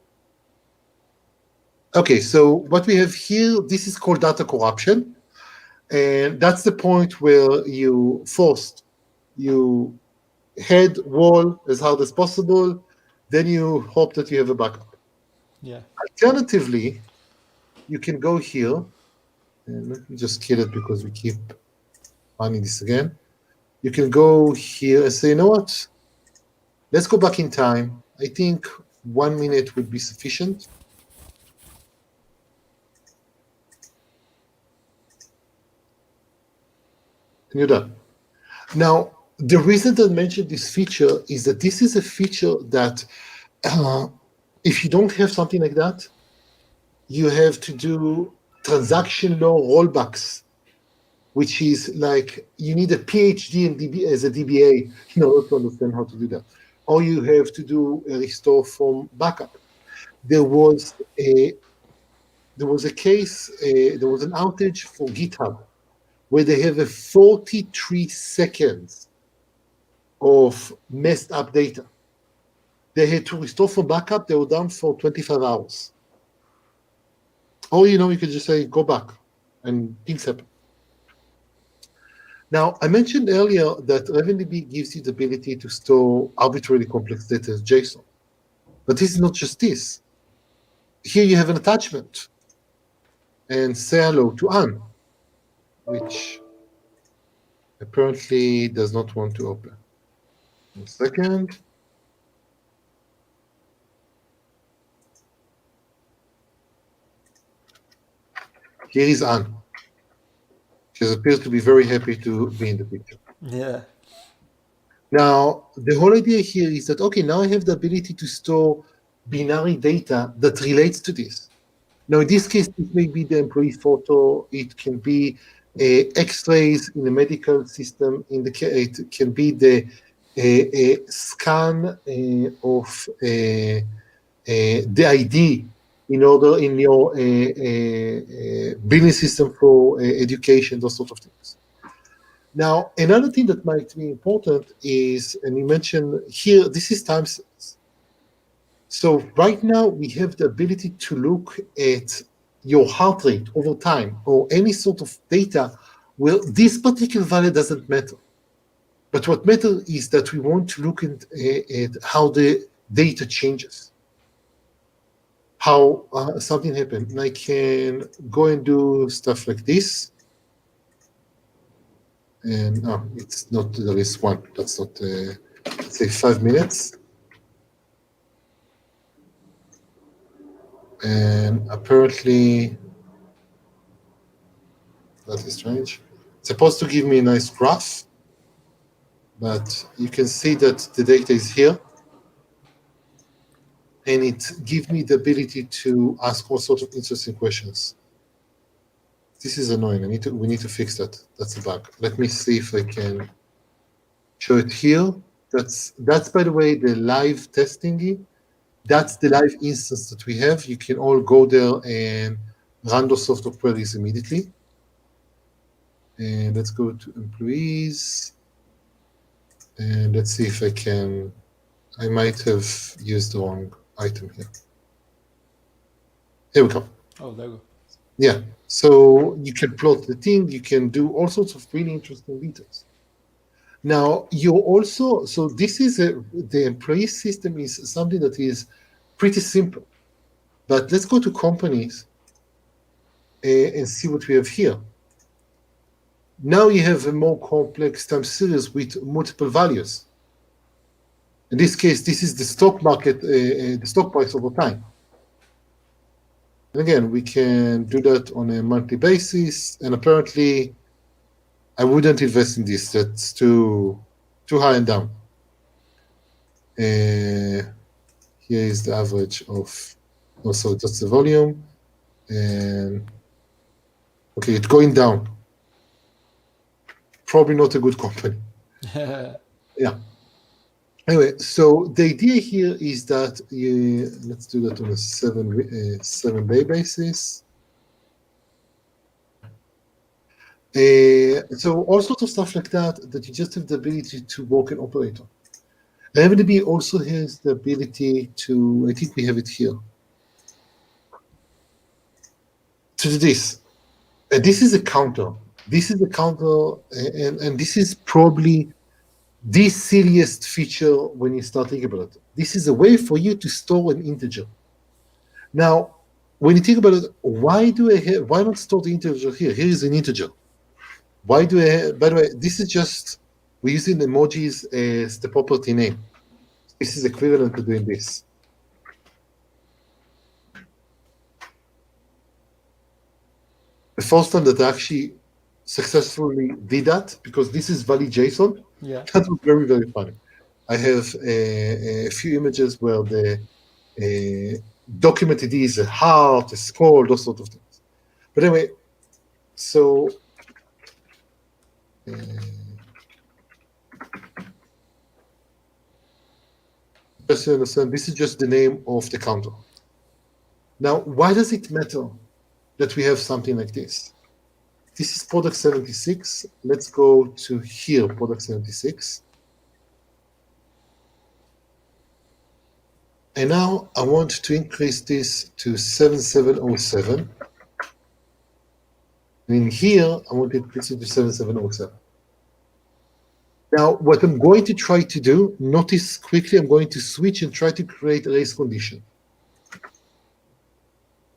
Okay, so what we have here, this is called data corruption. And that's the point where you head wall as hard as possible, then you hope that you have a backup. Yeah. Alternatively, you can go here, and let me just kill it because we keep running this again. You can go here and say, you know what? Let's go back in time. I think 1 minute would be sufficient. And you're done. Now, the reason that I mentioned this feature is that this is a feature that if you don't have something like that, you have to do transaction law rollbacks, which is like you need a PhD in DB as a DBA in order to understand how to do that. Or you have to do a restore from backup. There was a case, there was an outage for GitHub where they have a 43 seconds of messed up data. They had to restore from backup. They were down for 25 hours. Or, you could just say, go back, and things happen. Now, I mentioned earlier that RavenDB gives you the ability to store arbitrarily complex data as JSON. But this is not just this. Here you have an attachment. And say hello to Anne, which apparently does not want to open. 1 second. Here is Anne. She appears to be very happy to be in the picture. Yeah. Now, the whole idea here is that, okay, now I have the ability to store binary data that relates to this. Now, in this case, it may be the employee photo. It can be X-rays in the medical system. It can be the scan of the ID in your billing system for education, those sort of things. Now, another thing that might be important is, and you mentioned here, this is time series. So right now we have the ability to look at your heart rate over time or any sort of data. Well, this particular value doesn't matter. But what matters is that we want to look at how the data changes, how something happened. And I can go and do stuff like this. And it's not, there is one. That's not, let's say 5 minutes. And apparently, that is strange. It's supposed to give me a nice graph, but you can see that the data is here. And it gives me the ability to ask all sorts of interesting questions. This is annoying. We need to fix that. That's a bug. Let me see if I can show it here. That's by the way, the live testing. That's the live instance that we have. You can all go there and run those sort of queries immediately. And let's go to employees. And let's see if I might have used the wrong item here. Here we go. Oh, there we go. Yeah, so you can plot the thing, you can do all sorts of really interesting details. Now, so this is the employee system is something that is pretty simple. But let's go to companies and see what we have here. Now you have a more complex time series with multiple values. In this case, this is the stock market, the stock price over time. And again, we can do that on a monthly basis. And apparently, I wouldn't invest in this. That's too high and down. Here is the average of, also that's the volume. And okay, it's going down. Probably not a good company. Yeah. Anyway, so the idea here is that let's do that on a 7-day basis. So all sorts of stuff like that you just have the ability to work and operate on. RavenDB also has the ability to, I think we have it here, to do this. This is a counter. This is a counter, and this is probably the silliest feature when you start thinking about it. This is a way for you to store an integer. Now, when you think about it, why not store the integer here? Here is an integer. Why do I by the way, this is just, we're using emojis as the property name. This is equivalent to doing this. The first time that I actually successfully did that, because this is valid JSON, Yeah. that was very, very funny. I have a few images where the document ID is a heart, a scroll, those sort of things. But anyway, so just to understand, this is just the name of the counter. Now, why does it matter that we have something like this? This is product 76. Let's go to here, product 76. And now I want to increase this to 7707. And in here, I want to increase it to 7707. Now, what I'm going to try to do, notice quickly, I'm going to switch and try to create a race condition.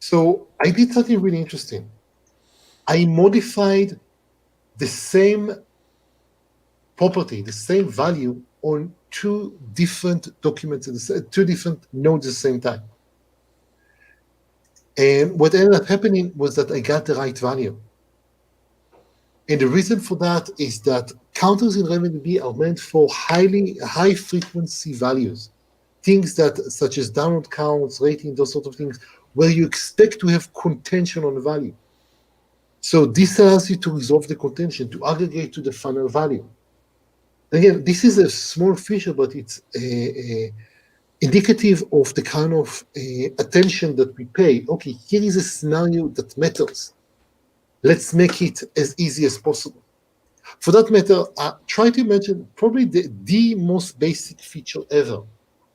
So I did something really interesting. I modified the same property, the same value on two different documents, two different nodes at the same time. And what ended up happening was that I got the right value. And the reason for that is that counters in RavenDB are meant for high frequency values, things that, such as download counts, rating, those sort of things, where you expect to have contention on the value. So this allows you to resolve the contention, to aggregate to the final value. Again, this is a small feature, but it's indicative of the kind of attention that we pay. Okay, here is a scenario that matters. Let's make it as easy as possible. For that matter, try to imagine probably the most basic feature ever.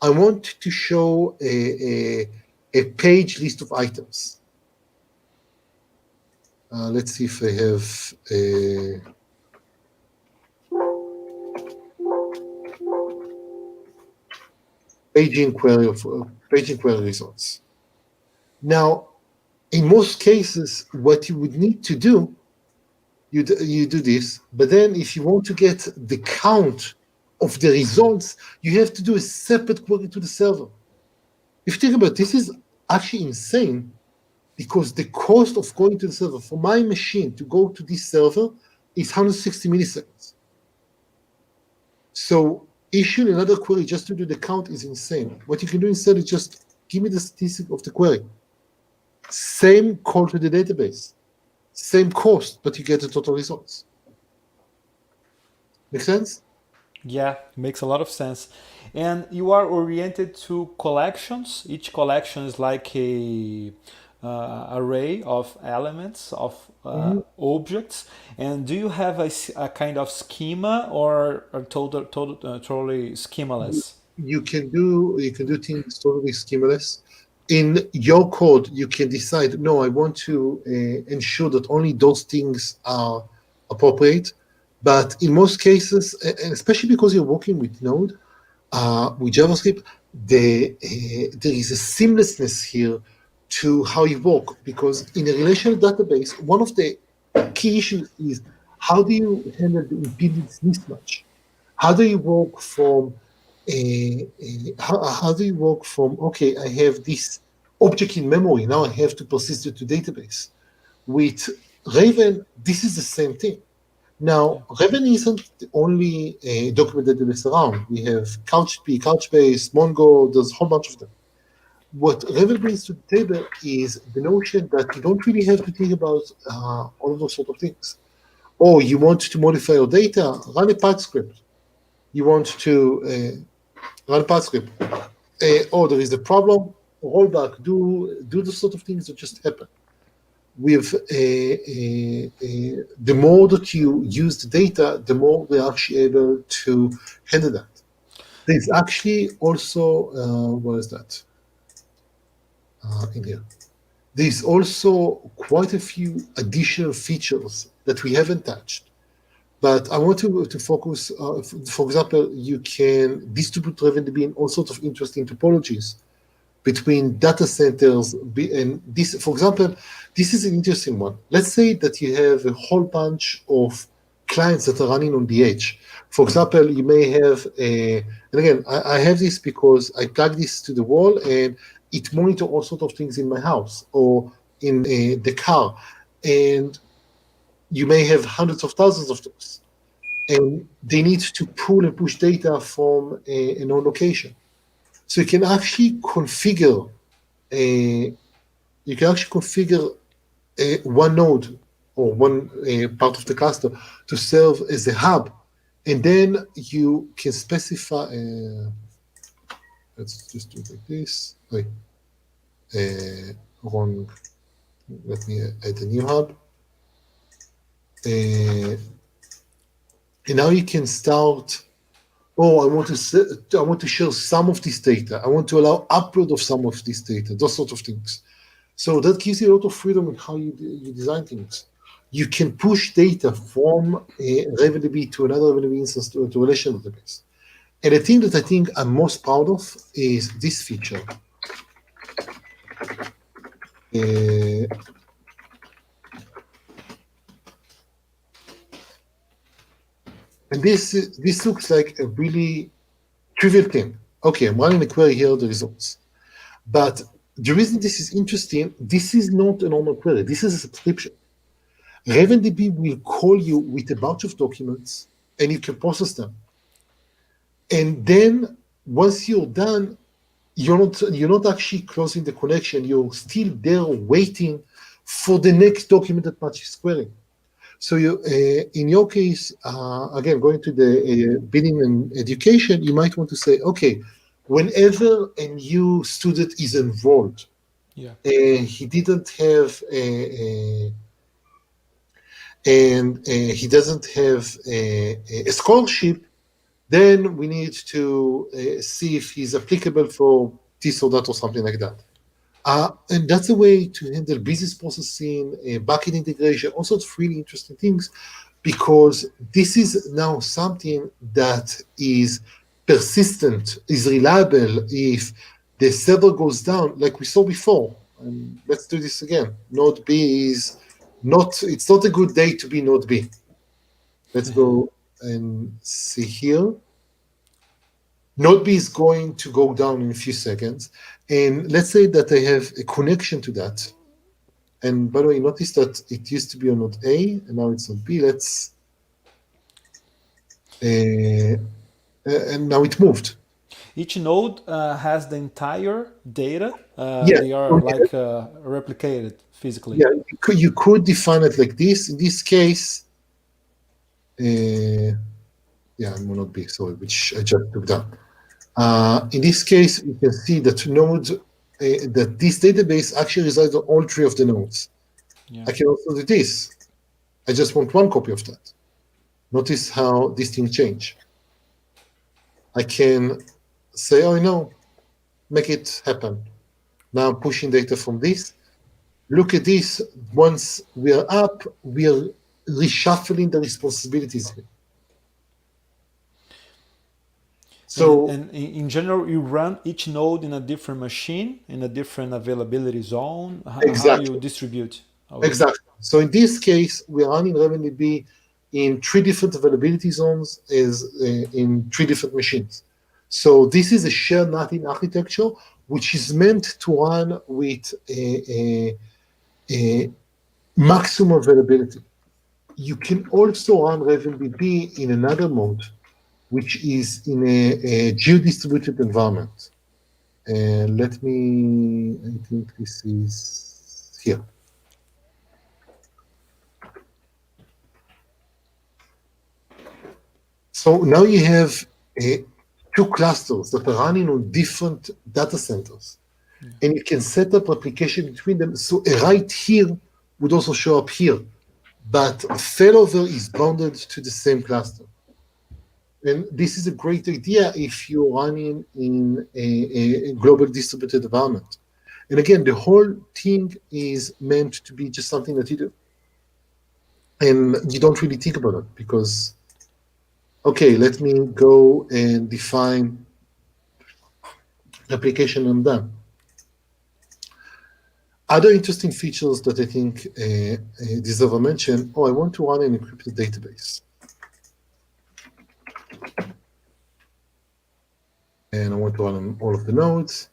I want to show a page list of items. Let's see if I have a paging query results. Now, in most cases, what you would need to do, you do this, but then if you want to get the count of the results, you have to do a separate query to the server. If you think about it, this is actually insane, because the cost of going to the server for my machine to go to this server is 160 milliseconds. So issuing another query just to do the count is insane. What you can do instead is just give me the statistic of the query. Same call to the database, same cost, but you get the total results. Make sense? Yeah, makes a lot of sense. And you are oriented to collections. Each collection is like a array of elements, of objects. And do you have a kind of schema, or totally schemaless? You can do things totally schemaless. In your code, you can decide, no, I want to ensure that only those things are appropriate. But in most cases, and especially because you're working with Node, with JavaScript, there is a seamlessness here to how you work. Because in a relational database, one of the key issues is how do you handle the impedance mismatch? How do you work from how do you work from, okay, I have this object in memory, now I have to persist it to database. With Raven, this is the same thing. Now, Raven isn't the only document database around. We have Couchbase, Mongo, there's a whole bunch of them. What Raven brings to the table is the notion that you don't really have to think about all of those sort of things. Or you want to modify your data, run a Python script. You want to run a Python script. Oh, there is a problem, roll back, do the sort of things that just happen. With the more that you use the data, the more we're actually able to handle that. There's actually also, what is that? In here. There's also quite a few additional features that we haven't touched. But I want to focus, for example, you can distribute RavenDB in all sorts of interesting topologies between data centers. And this, for example, this is an interesting one. Let's say that you have a whole bunch of clients that are running on the edge. For example, you may have and again, I have this because I plug this to the wall and it monitors all sorts of things in my house or in the car. And you may have hundreds of thousands of those. And they need to pull and push data from a known location. So you can actually configure one node or one part of the cluster to serve as a hub, and then you can specify. Let's just do it like this. Wrong. Let me add a new hub. And now you can start. Oh, I want to share some of this data. I want to allow upload of some of this data. Those sort of things. So that gives you a lot of freedom in how you design things. You can push data from a RavenDB to another RavenDB instance to a relational database. And the thing that I think I'm most proud of is this feature. And this looks like a really trivial thing. Okay, I'm running a query, here are the results. But the reason this is interesting, this is not a normal query. This is a subscription. RavenDB will call you with a bunch of documents, and you can process them. And then once you're done, you're not actually closing the connection. You're still there waiting for the next document that matches query. So you, in your case, again, going to the bidding and education, you might want to say, okay, whenever a new student is enrolled, he didn't have he doesn't have a scholarship, then we need to see if he's applicable for this or that or something like that. And that's a way to handle business processing, backend integration, all sorts of really interesting things, because this is now something that is persistent, is reliable. If the server goes down, like we saw before, and let's do this again. Node B is not, it's not a good day to be Node B. Let's go and see here. Node B is going to go down in a few seconds. And let's say that I have a connection to that. And by the way, notice that it used to be on node A, and now it's on B. Let's, and now it moved. Each node has the entire data. Yeah. They are like replicated physically. Yeah, you could define it like this. In this case, yeah, I'm on node B, sorry, which I just took down. In this case, you can see that node that this database actually resides on all three of the nodes. Yeah. I can also do this. I just want one copy of that. Notice how these things change. I can say, oh no, make it happen. Now I'm pushing data from this. Look at this. Once we are up, we are reshuffling the responsibilities here. So and in general, you run each node in a different machine, in a different availability zone. How you exactly, distribute? exactly. So in this case, we are running RavenDB in 3 different availability zones as in 3 different machines. So this is a shared native architecture, which is meant to run with a maximum availability. You can also run RavenDB in another mode, which is in a geo-distributed environment. And let me, I think this is here. So now you have 2 clusters that are running on different data centers. And you can set up replication between them. So a write here would also show up here, but a failover is bounded to the same cluster. And this is a great idea if you're running in a global distributed environment. And again, the whole thing is meant to be just something that you do. And you don't really think about it because, okay, let me go and define application and done. Other interesting features that I think deserve a mention. Oh, I want to run an encrypted database. And I want to run on all of the nodes.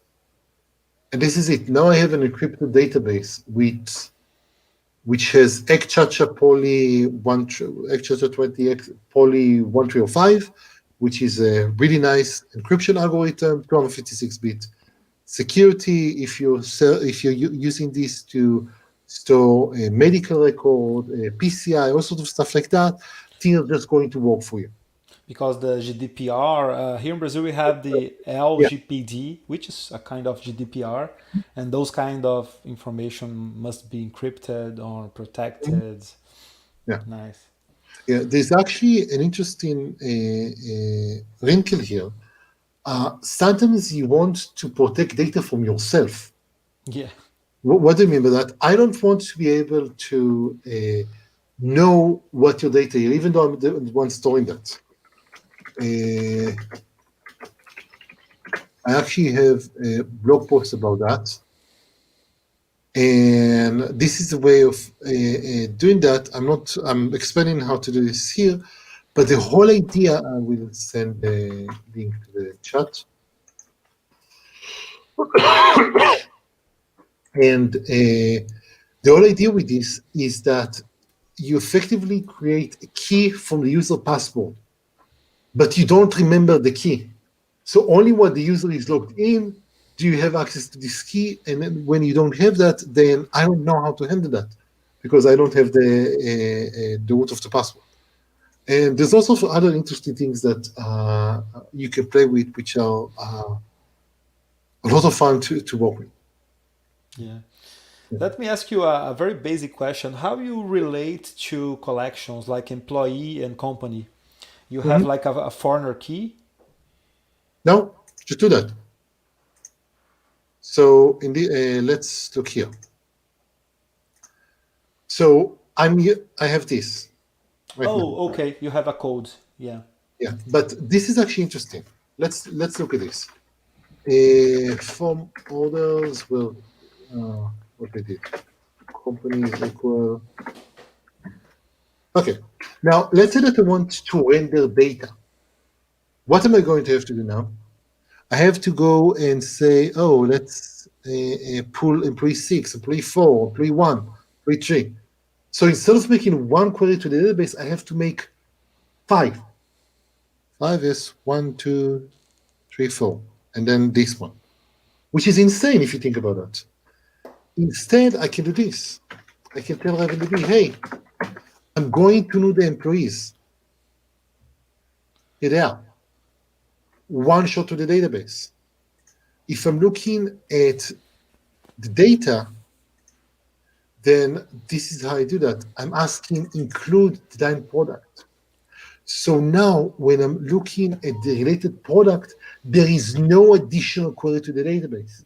And this is it. Now I have an encrypted database which has Ekchacha poly 20 poly 1305, which is a really nice encryption algorithm, 256-bit security. If you're using this to store a medical record, a PCI, all sorts of stuff like that, things are just going to work for you. Because the GDPR, here in Brazil we have the Yeah. LGPD, which is a kind of GDPR, and those kind of information must be encrypted or protected. Yeah. Nice. Yeah, there's actually an interesting wrinkle here. Sometimes you want to protect data from yourself. Yeah. What do you mean by that? I don't want to be able to know what your data is, even though I'm the one storing that. I actually have a blog post about that. And this is a way of doing that. I'm explaining how to do this here, but the whole idea, I will send a link to the chat. And the whole idea with this is that you effectively create a key from the user passport, but you don't remember the key. So only when the user is logged in do you have access to this key, and then when you don't have that, then I don't know how to handle that because I don't have the root of the password. And there's also other interesting things that you can play with, which are a lot of fun to work with. Yeah. Let me ask you a very basic question. How you relate to collections like employee and company? You have like a foreigner key? No, just do that. So in the let's look here. So I have this right now. Oh, okay. You have a code. Yeah. Yeah, but this is actually interesting. Let's look at this. From orders, well, what they did. Companies equal. Okay, now let's say that I want to render data. What am I going to have to do now? I have to go and say, oh, let's pull employee 6, employee 4, employee 1, employee 3. So instead of making one query to the database, I have to make 5. 5 is 1, 2, 3, 4, and then this one, which is insane if you think about it. Instead, I can do this. I can tell RavenDB, hey, I'm going to know the employees. Here they are. One shot to the database. If I'm looking at the data, then this is how I do that. I'm asking include the line product. So now when I'm looking at the related product, there is no additional query to the database.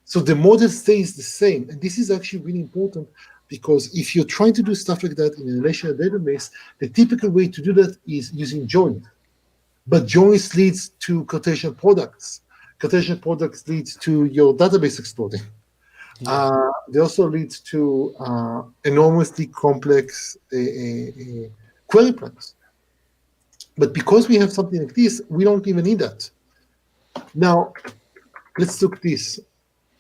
So the model stays the same. And this is actually really important, because if you're trying to do stuff like that in a relational database, the typical way to do that is using join. But joins leads to quotation products. Quotation products leads to your database exploding. They also lead to enormously complex query plans. But because we have something like this, we don't even need that. Now, let's look at this.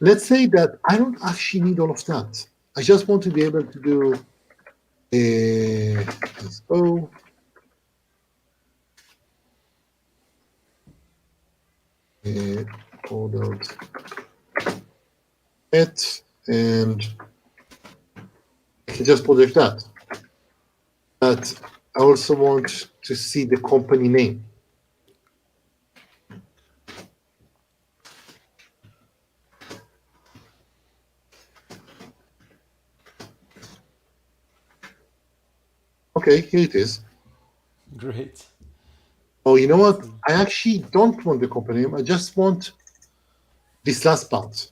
Let's say that I don't actually need all of that. I just want to be able to do let's go. Ordered it, and I can just project that. But I also want to see the company name. Okay, here it is. Great. Oh, you know what? I actually don't want the company name. I just want this last part.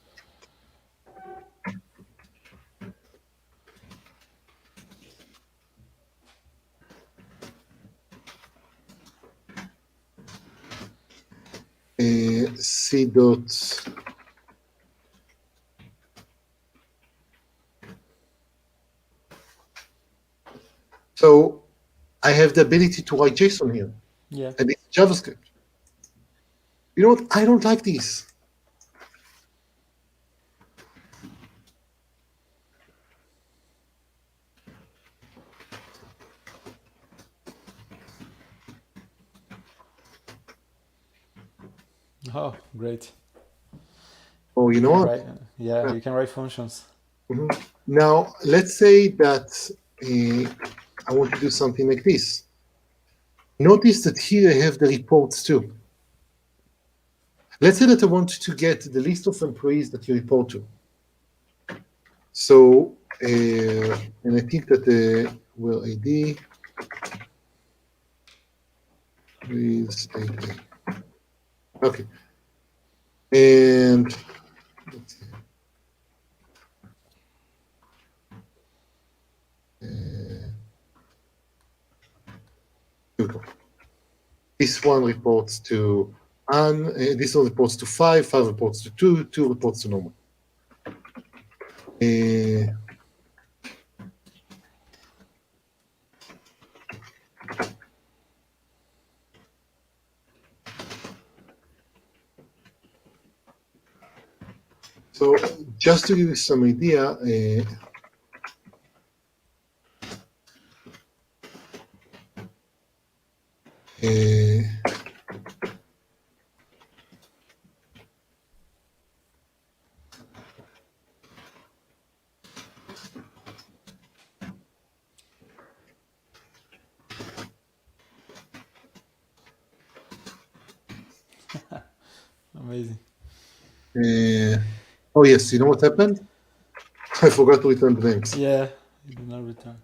C dot. So I have the ability to write JSON here. Yeah. And it's JavaScript. You know what? I don't like this. Oh, great. Oh, you know what? Right. Yeah, you can write functions. Mm-hmm. Now, let's say that I want to do something like this. Notice that here I have the reports too. Let's say that I want to get the list of employees that you report to. So, and I think that well, ID is ID. Okay. And let's see. Here we go. This one reports to Anne, this one reports to 5 reports to 2 reports to normal. So just to give you some idea, Amazing. oh yes, you know what happened? I forgot to return the names. Yeah, you do not return.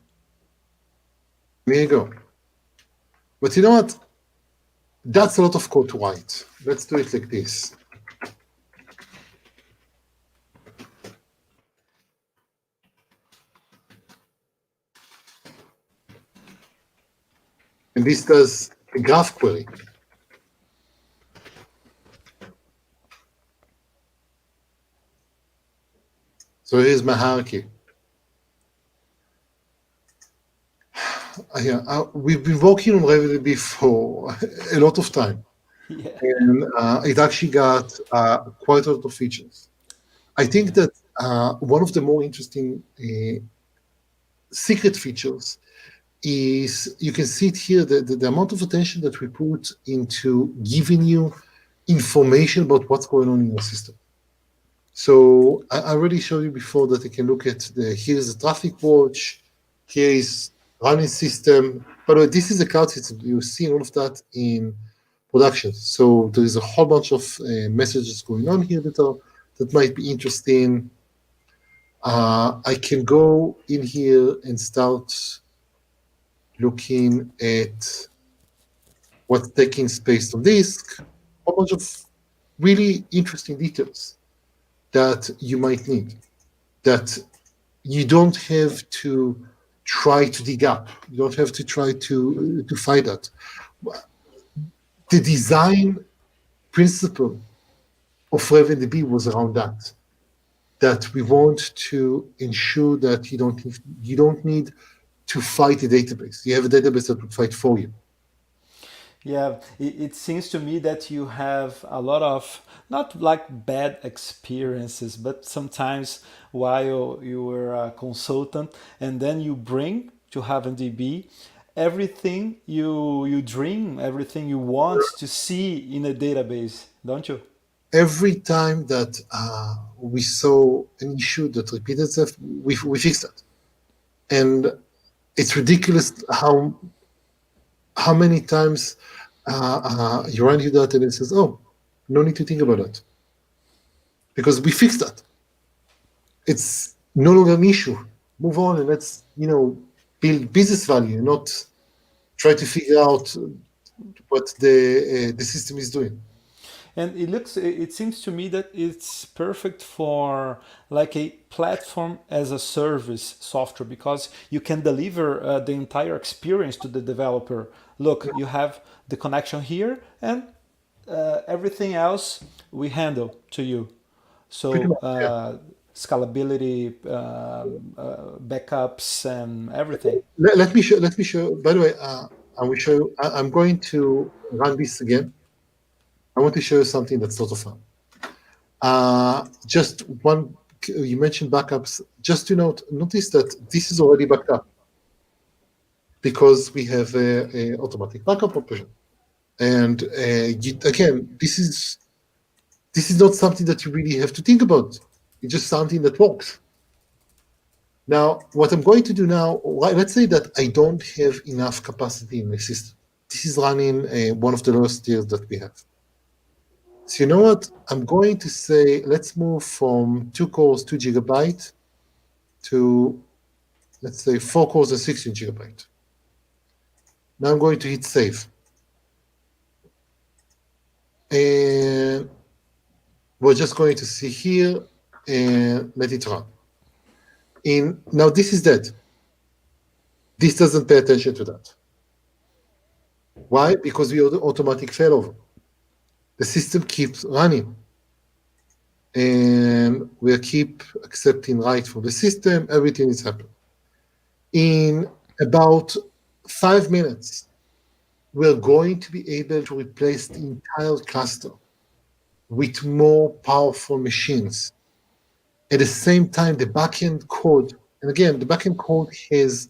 There you go. But you know what? That's a lot of code to write. Let's do it like this. And this does a graph query. So here's my hierarchy. We've been working on RavenDB for a lot of time. Yeah. And it actually got quite a lot of features. I think that one of the more interesting secret features is, you can see it here, the amount of attention that we put into giving you information about what's going on in your system. So I already showed you before that you can look at here's the traffic watch, here is running system. By the way, this is a cloud system. You see all of that in production. So there is a whole bunch of messages going on here that might be interesting. I can go in here and start looking at what's taking space on disk, a bunch of really interesting details that you might need, that you don't have to try to dig up. You don't have to try to find that. The design principle of RavenDB was around that we want to ensure that you don't need to fight the database. You have a database that would fight for you. Yeah, it seems to me that you have a lot of not like bad experiences, but sometimes while you were a consultant and then you bring to RavenDB everything you dream, everything you want to see in a database, don't you? Every time that we saw an issue that repeated itself, we fixed that. And it's ridiculous how many times you run into that and it says, oh, no need to think about it. Because we fixed that. It's no longer an issue. Move on and let's, build business value, not try to figure out what the system is doing. And it seems to me that it's perfect for like a platform as a service software because you can deliver the entire experience to the developer. Look, you have the connection here, and everything else we handle to you. Pretty So much, yeah. scalability, backups, and everything. Let me show. Let me show. By the way, I will show. I'm going to run this again. I want to show you something that's sort of fun. Just one. You mentioned backups. Just to notice that this is already backed up because we have a automatic backup option. And again, this is not something that you really have to think about. It's just something that works. Now, what I'm going to do now, let's say that I don't have enough capacity in my system. This is running one of the lowest tiers that we have. So you know what? I'm going to say, let's move from 2 cores, 2 gigabyte to, let's say, 4 cores and 16 gigabyte. Now I'm going to hit save. And we're just going to see here and let it run. Now this is dead. This doesn't pay attention to that. Why? Because we have the automatic failover. The system keeps running. And we'll keep accepting write from the system. Everything is happening. In about 5 minutes, we're going to be able to replace the entire cluster with more powerful machines. At the same time, the backend code, and again, the backend code has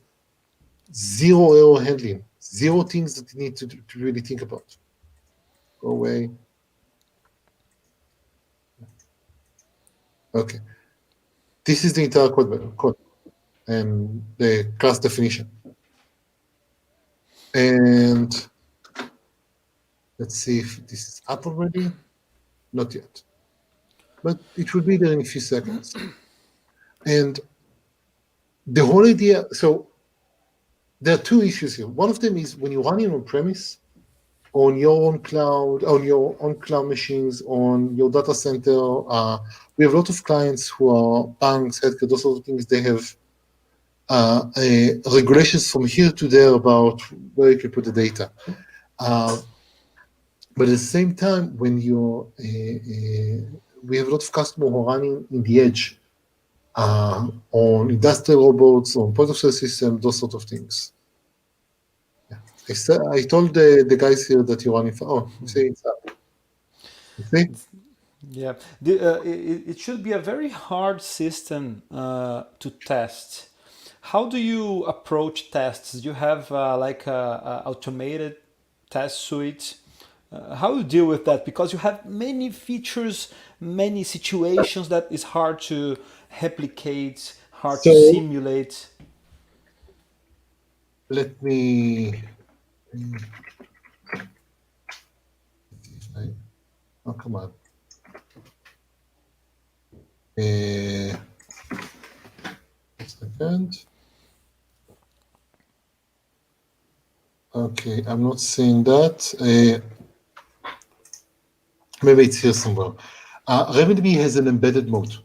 zero error handling, zero things that you need to really think about. Go away. Okay. This is the entire code and the class definition. And let's see if this is up already. Not yet. But it will be there in a few seconds. And the whole idea, so there are 2 issues here. One of them is when you're running on premise, on your own cloud, on your own cloud machines, on your data center. We have a lot of clients who are banks, healthcare, those sort of things. They have regulations from here to there about where you can put the data. But at the same time, when we have a lot of customers who are running in the edge on industrial robots, on point of sale systems, those sort of things. I told the guys here that you're running for. Oh, you say it's up. You see? Yeah, it should be a very hard system to test. How do you approach tests? Do you have like a automated test suite? How do you deal with that? Because you have many features, many situations that is hard to replicate, hard to So simulate. let me. Oh, come on. second. Okay, I'm not seeing that. Maybe it's here somewhere. RavenDB has an embedded mode.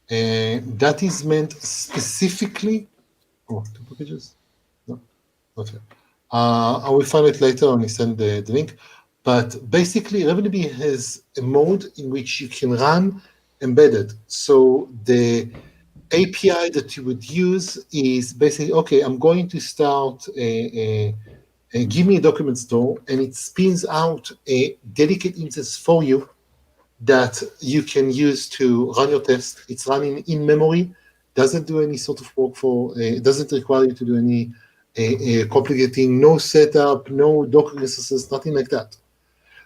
That is meant specifically. Oh, two packages? No, not here. I will find it later when I send the link. But basically, RavenDB has a mode in which you can run embedded. So the API that you would use is basically, okay, I'm going to start give me a document store, and it spins out a dedicated instance for you that you can use to run your test. It's running in memory, doesn't do any sort of work doesn't require you to do any complicating, no setup, no Docker instances, nothing like that.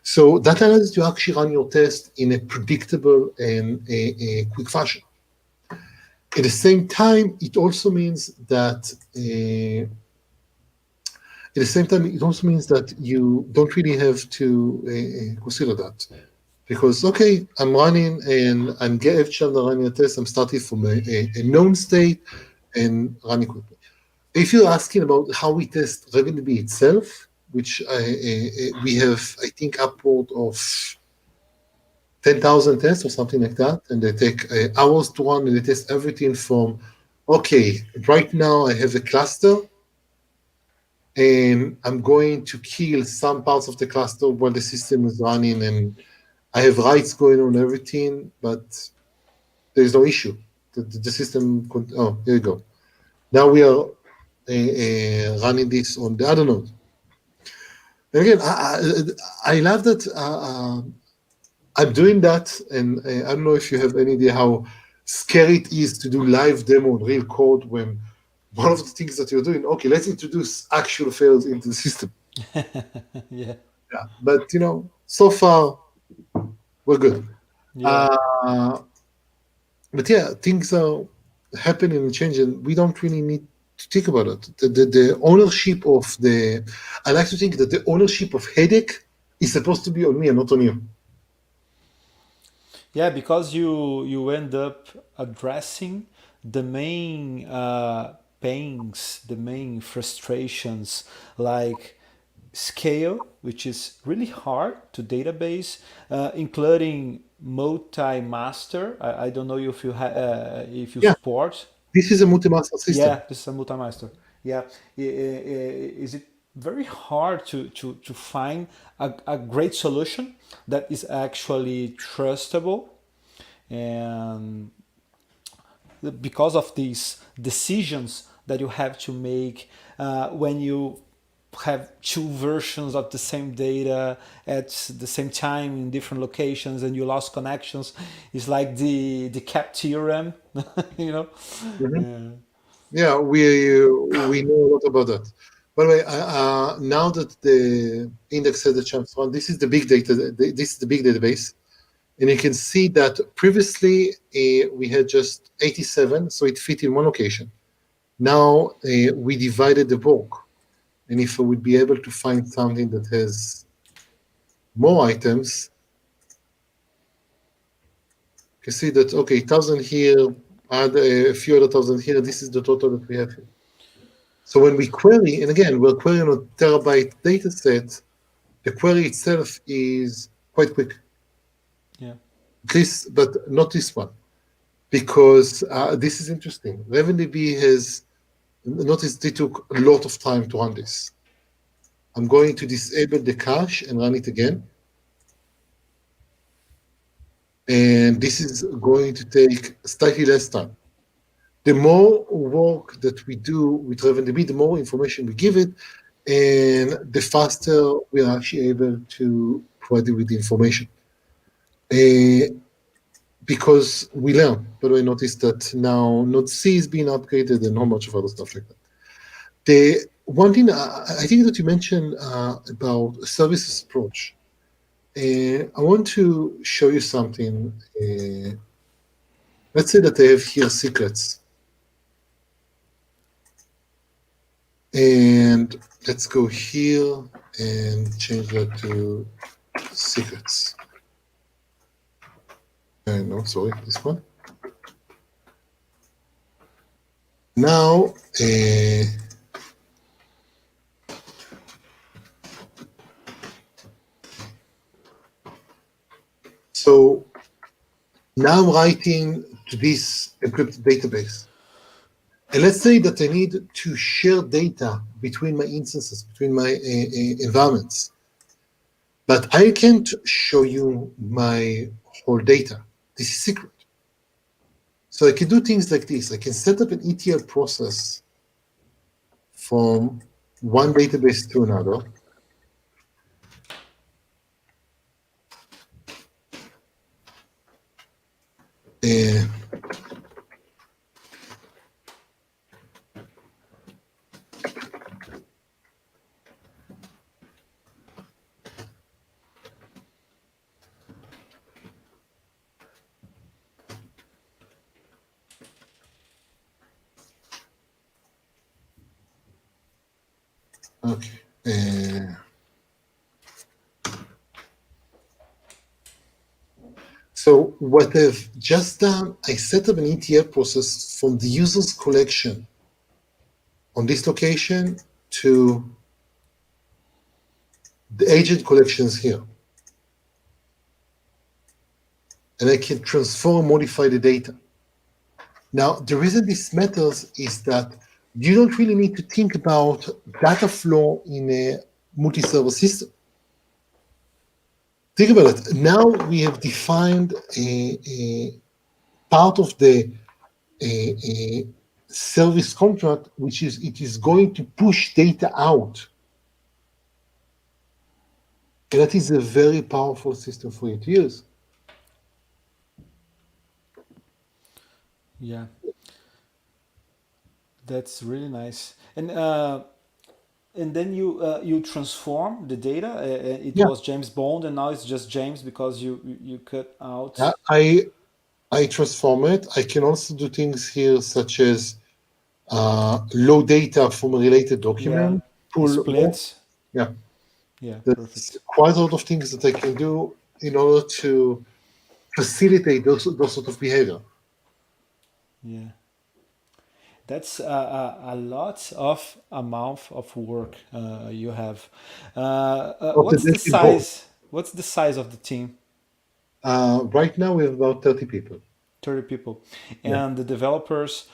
So that allows you to actually run your test in a predictable and a quick fashion. At the same time, it also means that you don't really have to consider that. Because, okay, I'm running and every time I'm running a test, I'm starting from a known state and running quickly. If you're asking about how we test RavenDB itself, which we have, I think, upward of 10,000 tests or something like that, and they take hours to run, and they test everything from, okay, right now I have a cluster, and I'm going to kill some parts of the cluster while the system is running, and I have writes going on everything, but there's no issue. The system, oh, here you go. Now we are running this on the other node. And again, I love that I'm doing that, and I don't know if you have any idea how scary it is to do live demo on real code when one of the things that you're doing, okay, let's introduce actual fails into the system. Yeah. Yeah, but so far we're good. Yeah. But yeah, things are happening and changing. We don't really need to think about it. The ownership of I like to think that the ownership of headache is supposed to be on me and not on you. Yeah, because you end up addressing the main pains, the main frustrations, like scale, which is really hard to database, including multi-master. I don't know if you Yeah, support. this is a multi-master system. Yeah, this is a multi-master. Yeah, is it very hard to find a great solution that is actually trustable, and because of these decisions that you have to make when you have two versions of the same data at the same time in different locations and you lost connections. It's like the cap theorem. you know Mhm. uh, Yeah, we know a lot about that. By the way, now that the index has a chance to run, this is the big data. This is the big database, and you can see that previously we had just 87, so it fit in one location. Now we divided the work, and if I would be able to find something that has more items, you can see that, okay, 1,000 here, add a few other thousand here, this is the total that we have here. So when we query, and again, we're querying a terabyte data set, the query itself is quite quick. yeah. This, but not this one, because this is interesting. RavenDB has noticed they took a lot of time to run this. I'm going to disable the cache and run it again. And this is going to take slightly less time. The more work that we do with RavenDB, the more information we give it, and the faster we are actually able to provide it with the information. Because we learn. By the way, notice that now Node C is being upgraded and not much of other stuff like that. The one thing I think that you mentioned about a services approach, I want to show you something. Let's say that I have here secrets. And let's go here and change that to secrets. No, sorry, this one. Now, so now I'm writing to this encrypted database. And let's say that I need to share data between my instances, between my environments. But I can't show you my whole data. This is secret. So I can do things like this. I can set up an ETL process from one database to another. Okay. So what I've just done, I set up an ETL process from the user's collection on this location to the agent collections here. And I can transform, modify the data. Now, the reason this matters is that you don't really need to think about data flow in a multi-server system. Think about it. Now we have defined a part of the a service contract, which is it is going to push data out. And that is a very powerful system for you to use. Yeah, that's really nice. And then you transform the data. It Yeah. was James Bond, and now it's just James because you cut out. I transform it. I can also do things here such as load data from a related document, pull split. Yeah. Yeah, That's perfect. quite a lot of things that I can do in order to facilitate those sort of behavior. Yeah, that's a lot of amount of work you have. What's the size? What's the size of the team? Right now we have about 30 people. 30 people. Yeah. And the developers,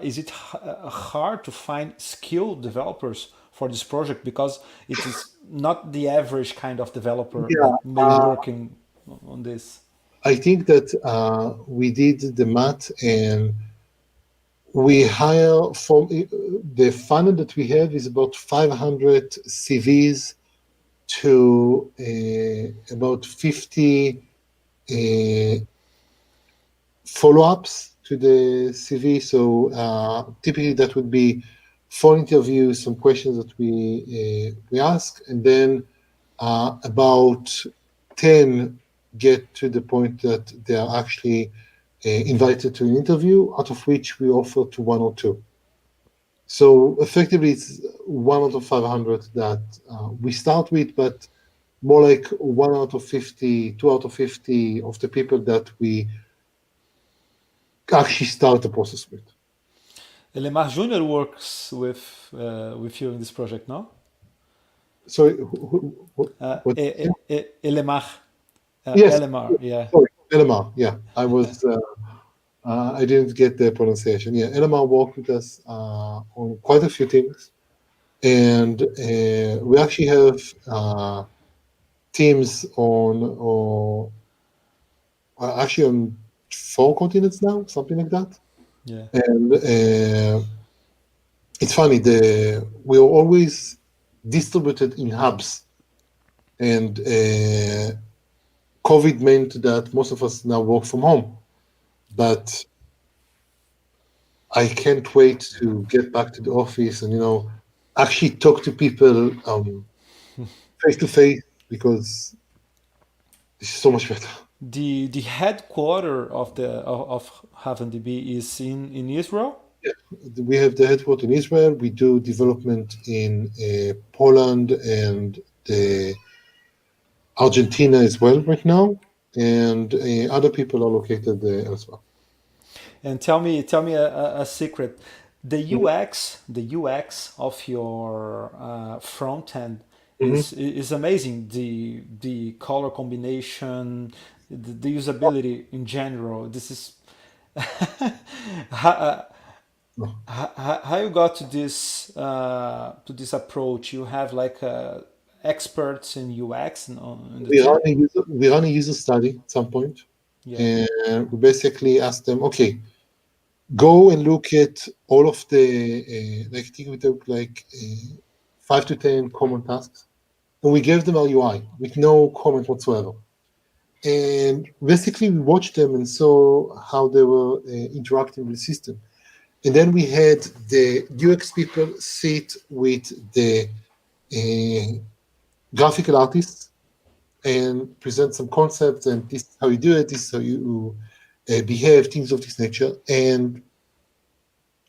is it hard to find skilled developers for this project, because it is not the average kind of developer Yeah. that may working on this? I think that we did the math and we hire from the funnel that we have is about 500 CVs to about 50 follow-ups to the CV. So typically that would be phone interviews, some questions that we ask, and then about 10 get to the point that they are actually invited to an interview, out of which we offer to one or two. So effectively, it's 1 out of 500 that we start with, but more like 1 out of 50, 2 out of 50 of the people that we actually start the process with. Lemar Jr. works with you in this project, no? Sorry, Lemar. Yes, Lemar, yeah. sorry, Elamar. Yeah, I didn't get the pronunciation. Yeah, Elamar worked with us on quite a few things, and we actually have teams actually on 4 continents now, something like that. Yeah. And it's funny, we are always distributed in hubs, and COVID meant that most of us now work from home. But I can't wait to get back to the office and actually talk to people face to face, because it's so much better. The headquarter of RavenDB is in Israel. Yeah, we have the headquarters in Israel. We do development in Poland and Argentina as well right now, and other people are located elsewhere. And tell me a secret. The UX of your front end Mhm. is amazing. The color combination, the usability in general. This is how, how you got to this approach. You have like experts in UX in the team. We run a user study at some point, Yeah. and we basically ask them, okay, go and look at all of the like I think we took like 5 to 10 common tasks, and we gave them our UI with no comment whatsoever. And basically, we watched them and saw how they were interacting with the system. And then we had the UX people sit with the uh, graphical artists and present some concepts, and this is how you do it, this is how you behave, things of this nature. And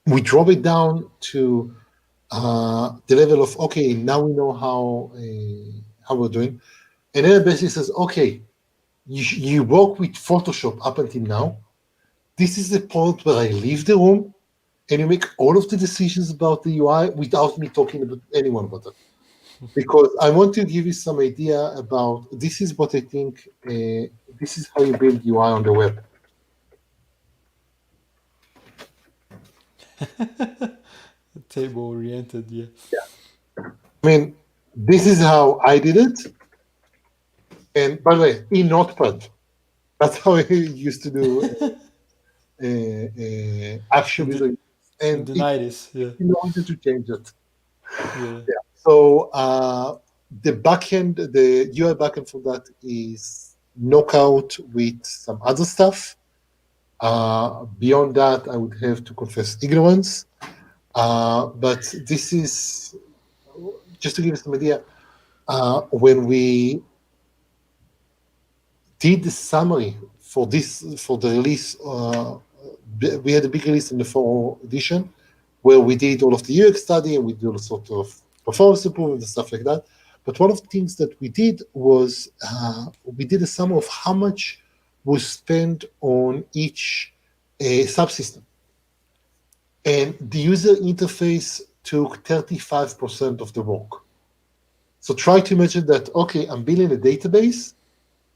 we drop it down to the level of, okay, now we know how we're doing. And then it basically says, okay, you work with Photoshop up until now. This is the point where I leave the room and you make all of the decisions about the UI without me talking about anyone about it. Because I want to give you some idea about this is what I think, this is how you build UI on the web. Table oriented, yeah. I mean, this is how I did it. And by the way, in Notepad, that's how I used to do action In the visual. in And the it 90s, yeah. wanted to change it. Yeah. Yeah. So the backend, the UI backend for that is knockout with some other stuff. Beyond that, I would have to confess ignorance. But this is just to give you some idea. When we did the summary for the release, we had a big release in the fall edition where we did all of the UX study and we did all sort of performance improvement and stuff like that. But one of the things that we did was we did a summary of how much was spent on each subsystem. And the user interface took 35% of the work. So try to imagine that, okay, I'm building a database,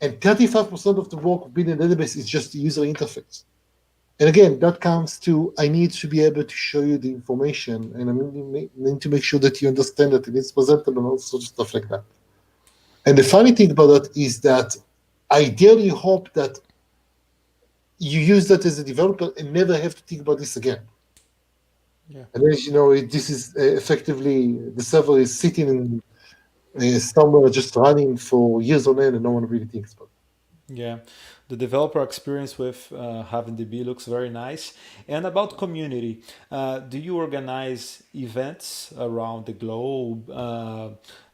and 35% of the work of building a database is just the user interface. And again, that comes to, I need to be able to show you the information, and I need to make sure that you understand that it is presentable and all sorts of stuff like that. And the funny thing about that is that I ideally hope that you use that as a developer and never have to think about this again. Yeah. And as you know, this is effectively, the server is sitting in somewhere just running for years on end and no one really thinks about it. Yeah, the developer experience with RavenDB looks very nice. And about community, do you organize events around the globe?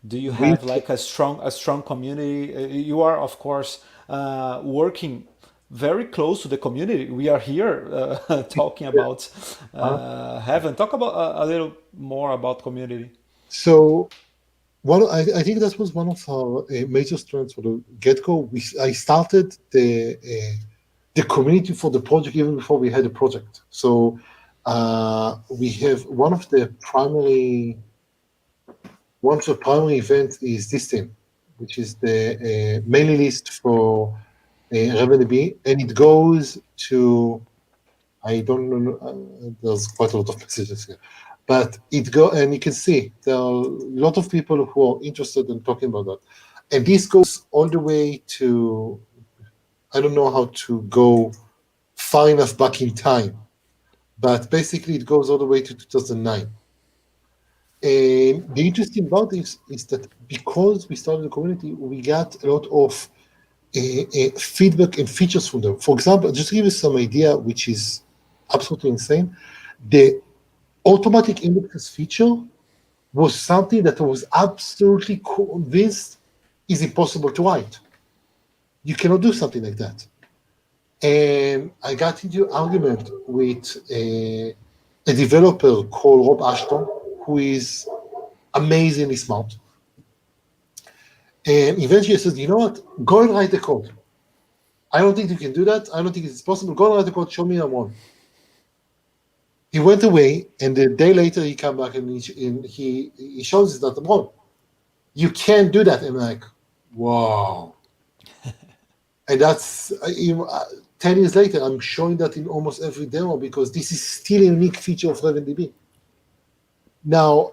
Do you We, have like a strong community? You are, of course, working very close to the community. We are here talking yeah. about Heaven. Talk about a little more about community. So I think that was one of our major strengths for the get-go. I started the community for the project even before we had a project. So we have one of the primary events is this thing, which is the mailing list for RavenDB, and it goes to, I don't know, there's quite a lot of messages here, but and you can see there are a lot of people who are interested in talking about that. And this goes all the way to, I don't know how to go far enough back in time, but basically it goes all the way to 2009. And the interesting about this is that because we started the community, we got a lot of feedback and features from them. For example, just to give you some idea, which is absolutely insane, the automatic indexes feature was something that I was absolutely convinced is impossible to write. You cannot do something like that. And I got into an argument with a developer called Rob Ashton, who is amazingly smart. And eventually I said, you know what? Go and write the code. I don't think you can do that. I don't think it's possible. Go and write the code. Show me I'm wrong. He went away, and a day later he come back and he shows us that I'm wrong. You can't do that. And I'm like, wow. And that's 10 years later, I'm showing that in almost every demo because this is still a unique feature of RavenDB. Now,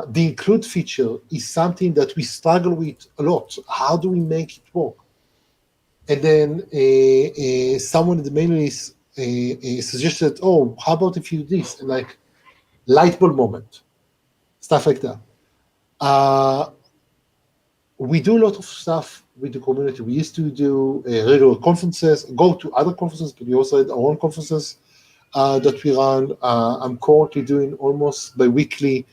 the include feature is something that we struggle with a lot. How do we make it work? And then someone in the mail list suggested, oh, how about if you do this? And like, light bulb moment, stuff like that. We do a lot of stuff with the community. We used to do regular conferences, go to other conferences, but we also had our own conferences that we run. I'm currently doing almost bi-weekly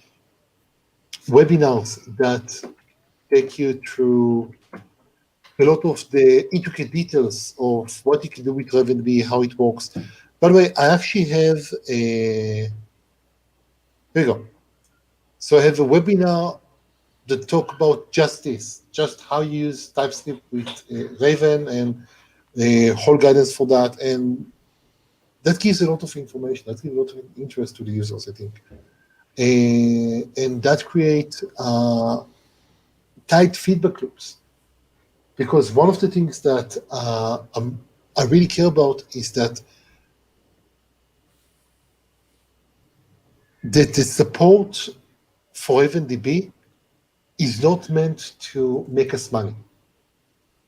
webinars that take you through a lot of the intricate details of what you can do with RavenDB, how it works. By the way, I actually have there you go. So I have a webinar that talk about just this, just how you use TypeScript with Raven and the whole guidance for that. And that gives a lot of information. That gives a lot of interest to the users, I think. And that creates tight feedback loops. Because one of the things that I really care about is that the support for RavenDB is not meant to make us money.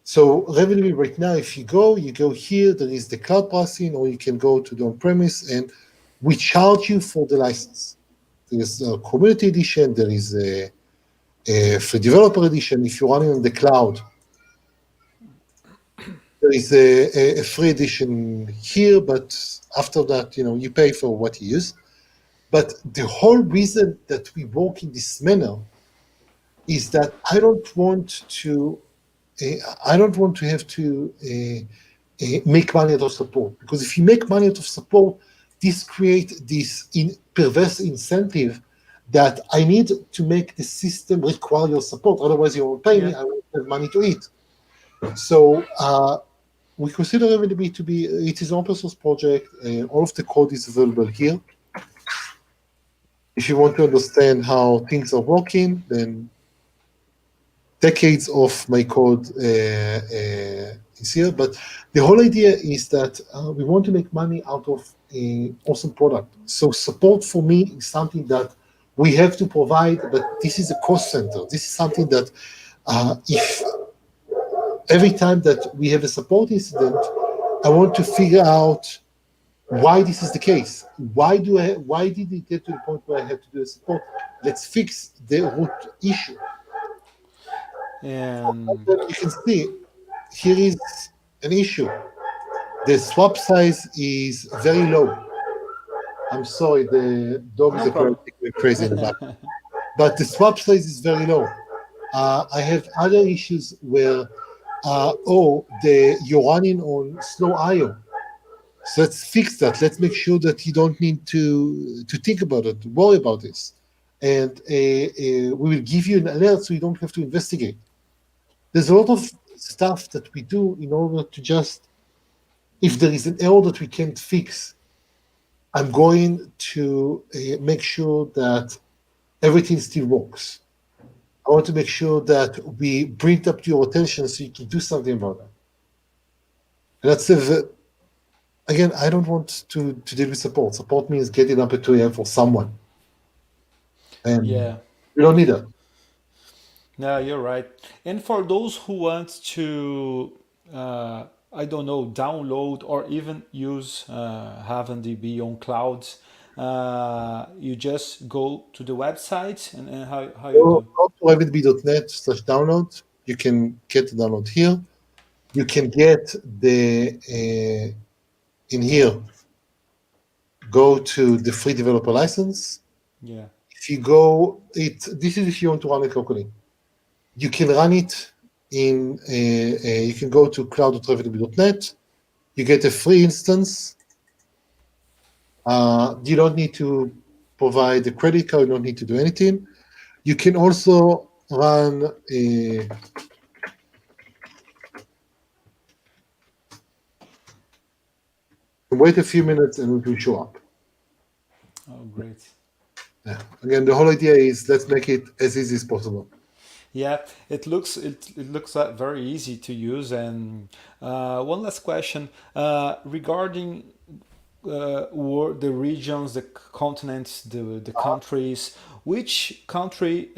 So RavenDB right now, if you go here, there is the cloud pricing, or you can go to the on-premise, and we charge you for the license. There's a community edition, there is a free developer edition. If you're running on the cloud, there is a free edition here, but after that, you pay for what you use. But the whole reason that we work in this manner is that I don't want to have to make money out of support, because if you make money out of support, this creates this perverse incentive that I need to make the system require your support. Otherwise, you won't pay me. I won't have money to eat. So we consider RavenDB to be it is an open source project. All of the code is available here. If you want to understand how things are working, then decades of my code is here. But the whole idea is that we want to make money out of an awesome product. So support for me is something that we have to provide, but this is a cost center. This is something that if every time that we have a support incident, I want to figure out why this is the case. Why did it get to the point where I have to do a support? Let's fix the root issue. And You can see here is an issue. The swap size is very low. I'm sorry, the dog is crazy in the back. But the swap size is very low. I have other issues where, you're running on slow I/O. So let's fix that. Let's make sure that you don't need to think about it, to worry about this. And we will give you an alert so you don't have to investigate. There's a lot of stuff that we do in order to just, if there is an error that we can't fix, I'm going to make sure that everything still works. I want to make sure that we bring it up to your attention so you can do something about that. And that's again, I don't want to deal with support. Support means getting up at 2 a.m. for someone. And we don't need that. No, you're right. And for those who want to, I don't know, download or even use RavenDB on clouds, you just go to the website and how you do? Go to RavenDB.net/download. You can get the download here. You can get the in here. Go to the free developer license. Yeah. If you go, this is if you want to run it locally. You can run it in. You can go to cloud.ravendb.net. You get a free instance. You don't need to provide a credit card. You don't need to do anything. You can also run a. Wait a few minutes and it will show up. Oh, great. Yeah. Again, the whole idea is let's make it as easy as possible. Yeah, it looks very easy to use. And one last question regarding the regions, the continents, the countries. Which country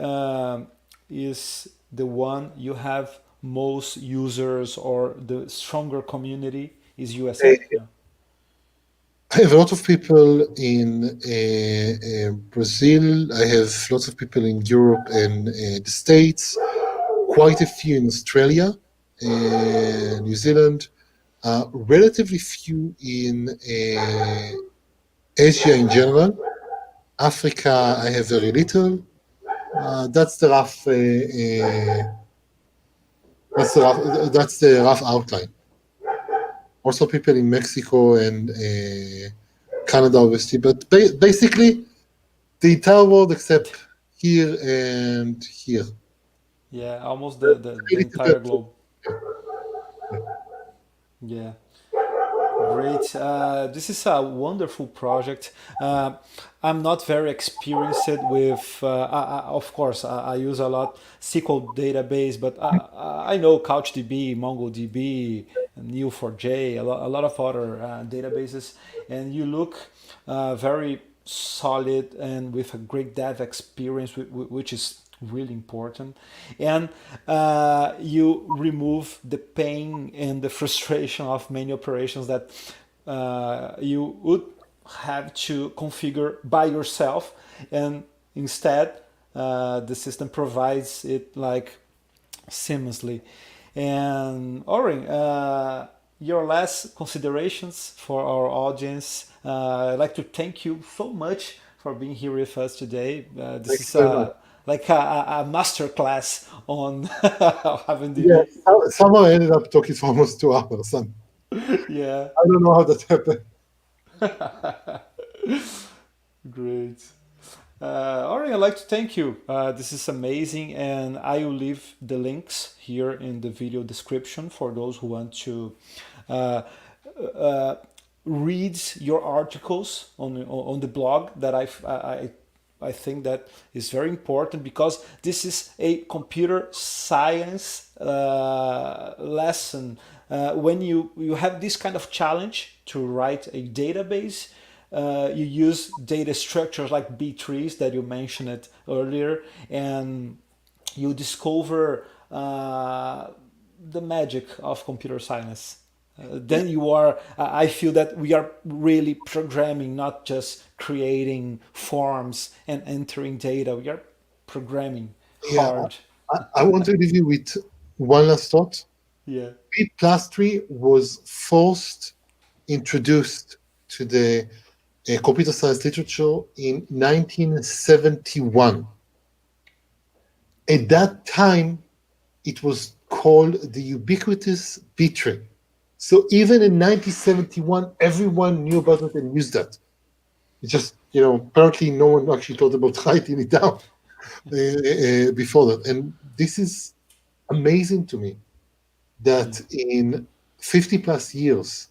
is the one you have most users or the stronger community? Is USA? Uh, Yeah. I have a lot of people in Brazil. I have lots of people in Europe and the States. Quite a few in Australia, New Zealand. Relatively few in Asia in general. Africa, I have very little. That's the rough. That's the rough outline. Also, people in Mexico and Canada, obviously, but basically the entire world except here and here. Yeah, almost the Really entire depends. globe. Yeah. Great. This is a wonderful project. I'm not very experienced with, of course, I use a lot SQL database, but I know CouchDB, MongoDB, Neo4j, a lot of other databases, and you look very solid and with a great dev experience, which is really important. And you remove the pain and the frustration of many operations that you would have to configure by yourself, and instead the system provides it like seamlessly. And Oren, your last considerations for our audience. I'd like to thank you so much for being here with us today. This Thank you is very much. like a master class on Yeah, RavenDB. somehow I ended up talking for almost 2 hours. And Yeah, I don't know how that happened. great. Oren, I'd like to thank you. This is amazing, and I will leave the links here in the video description for those who want to uh, uh, read your articles on the blog that I think that is very important, because this is a computer science lesson. When you have this kind of challenge to write a database, you use data structures like B trees that you mentioned it earlier, and you discover the magic of computer science. Then you are, I feel that we are really programming, not just creating forms and entering data. We are programming Yeah, hard. I want to leave you with one last thought. Yeah. B plus 3 was first introduced to the computer science literature in 1971. At that time, it was called the ubiquitous B tree. So even in 1971, everyone knew about it and used that. It just, apparently no one actually thought about writing it down before that. And this is amazing to me Yeah. that in 50 plus years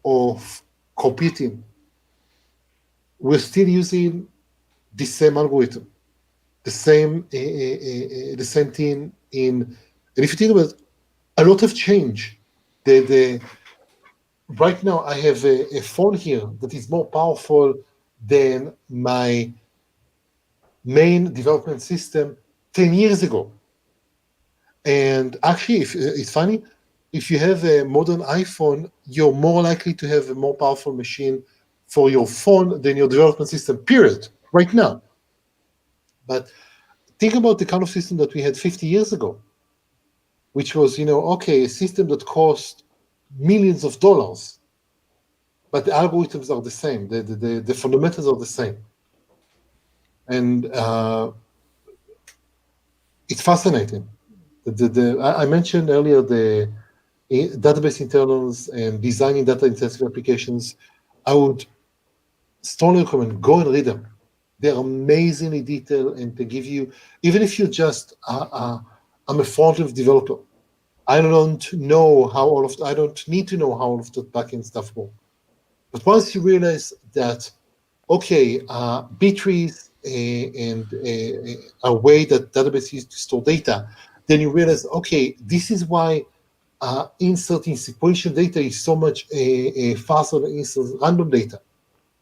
of computing, we're still using the same algorithm, the same thing in. And if you think about it, a lot of change. The right now I have a phone here that is more powerful than my main development system 10 years ago. And actually, if it's funny, if you have a modern iPhone, you're more likely to have a more powerful machine for your phone than your development system, period, right now. But think about the kind of system that we had 50 years ago, which was, okay, a system that cost millions of dollars, but the algorithms are the same. The fundamentals are the same. And it's fascinating. I mentioned earlier the database internals and designing data-intensive applications. I would strongly recommend go and read them. They're amazingly detailed, and they give you, even if you're just, I'm a front-end developer. I don't know how I don't need to know how all of the backend stuff works. But once you realize that, okay, B-trees and a way that database used to store data, then you realize, okay, this is why inserting sequential data is so much faster than inserting random data.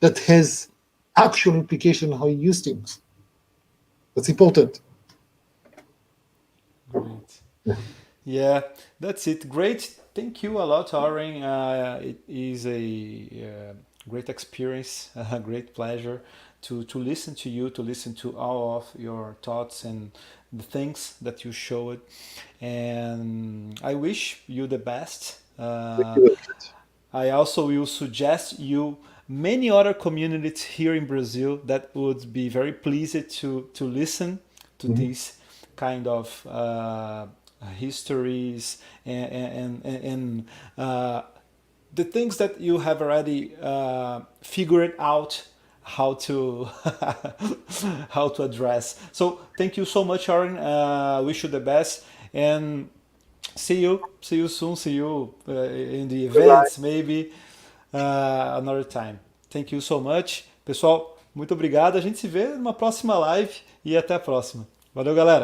That has actual implication on how you use things. That's important. Great. Yeah, that's it. Great. Thank you a lot, Oren. It is a great experience, a great pleasure to listen to you, to listen to all of your thoughts and the things that you showed. And I wish you the best. I also will suggest you many other communities here in Brazil that would be very pleased to listen to these kind of histories and the things that you have already figured out how to how to address. So thank you so much, Aaron. Wish you the best and see you soon. See you in the events, maybe another time. Thank you so much. Pessoal, muito obrigado. A gente se vê numa próxima live e até a próxima. Valeu, galera!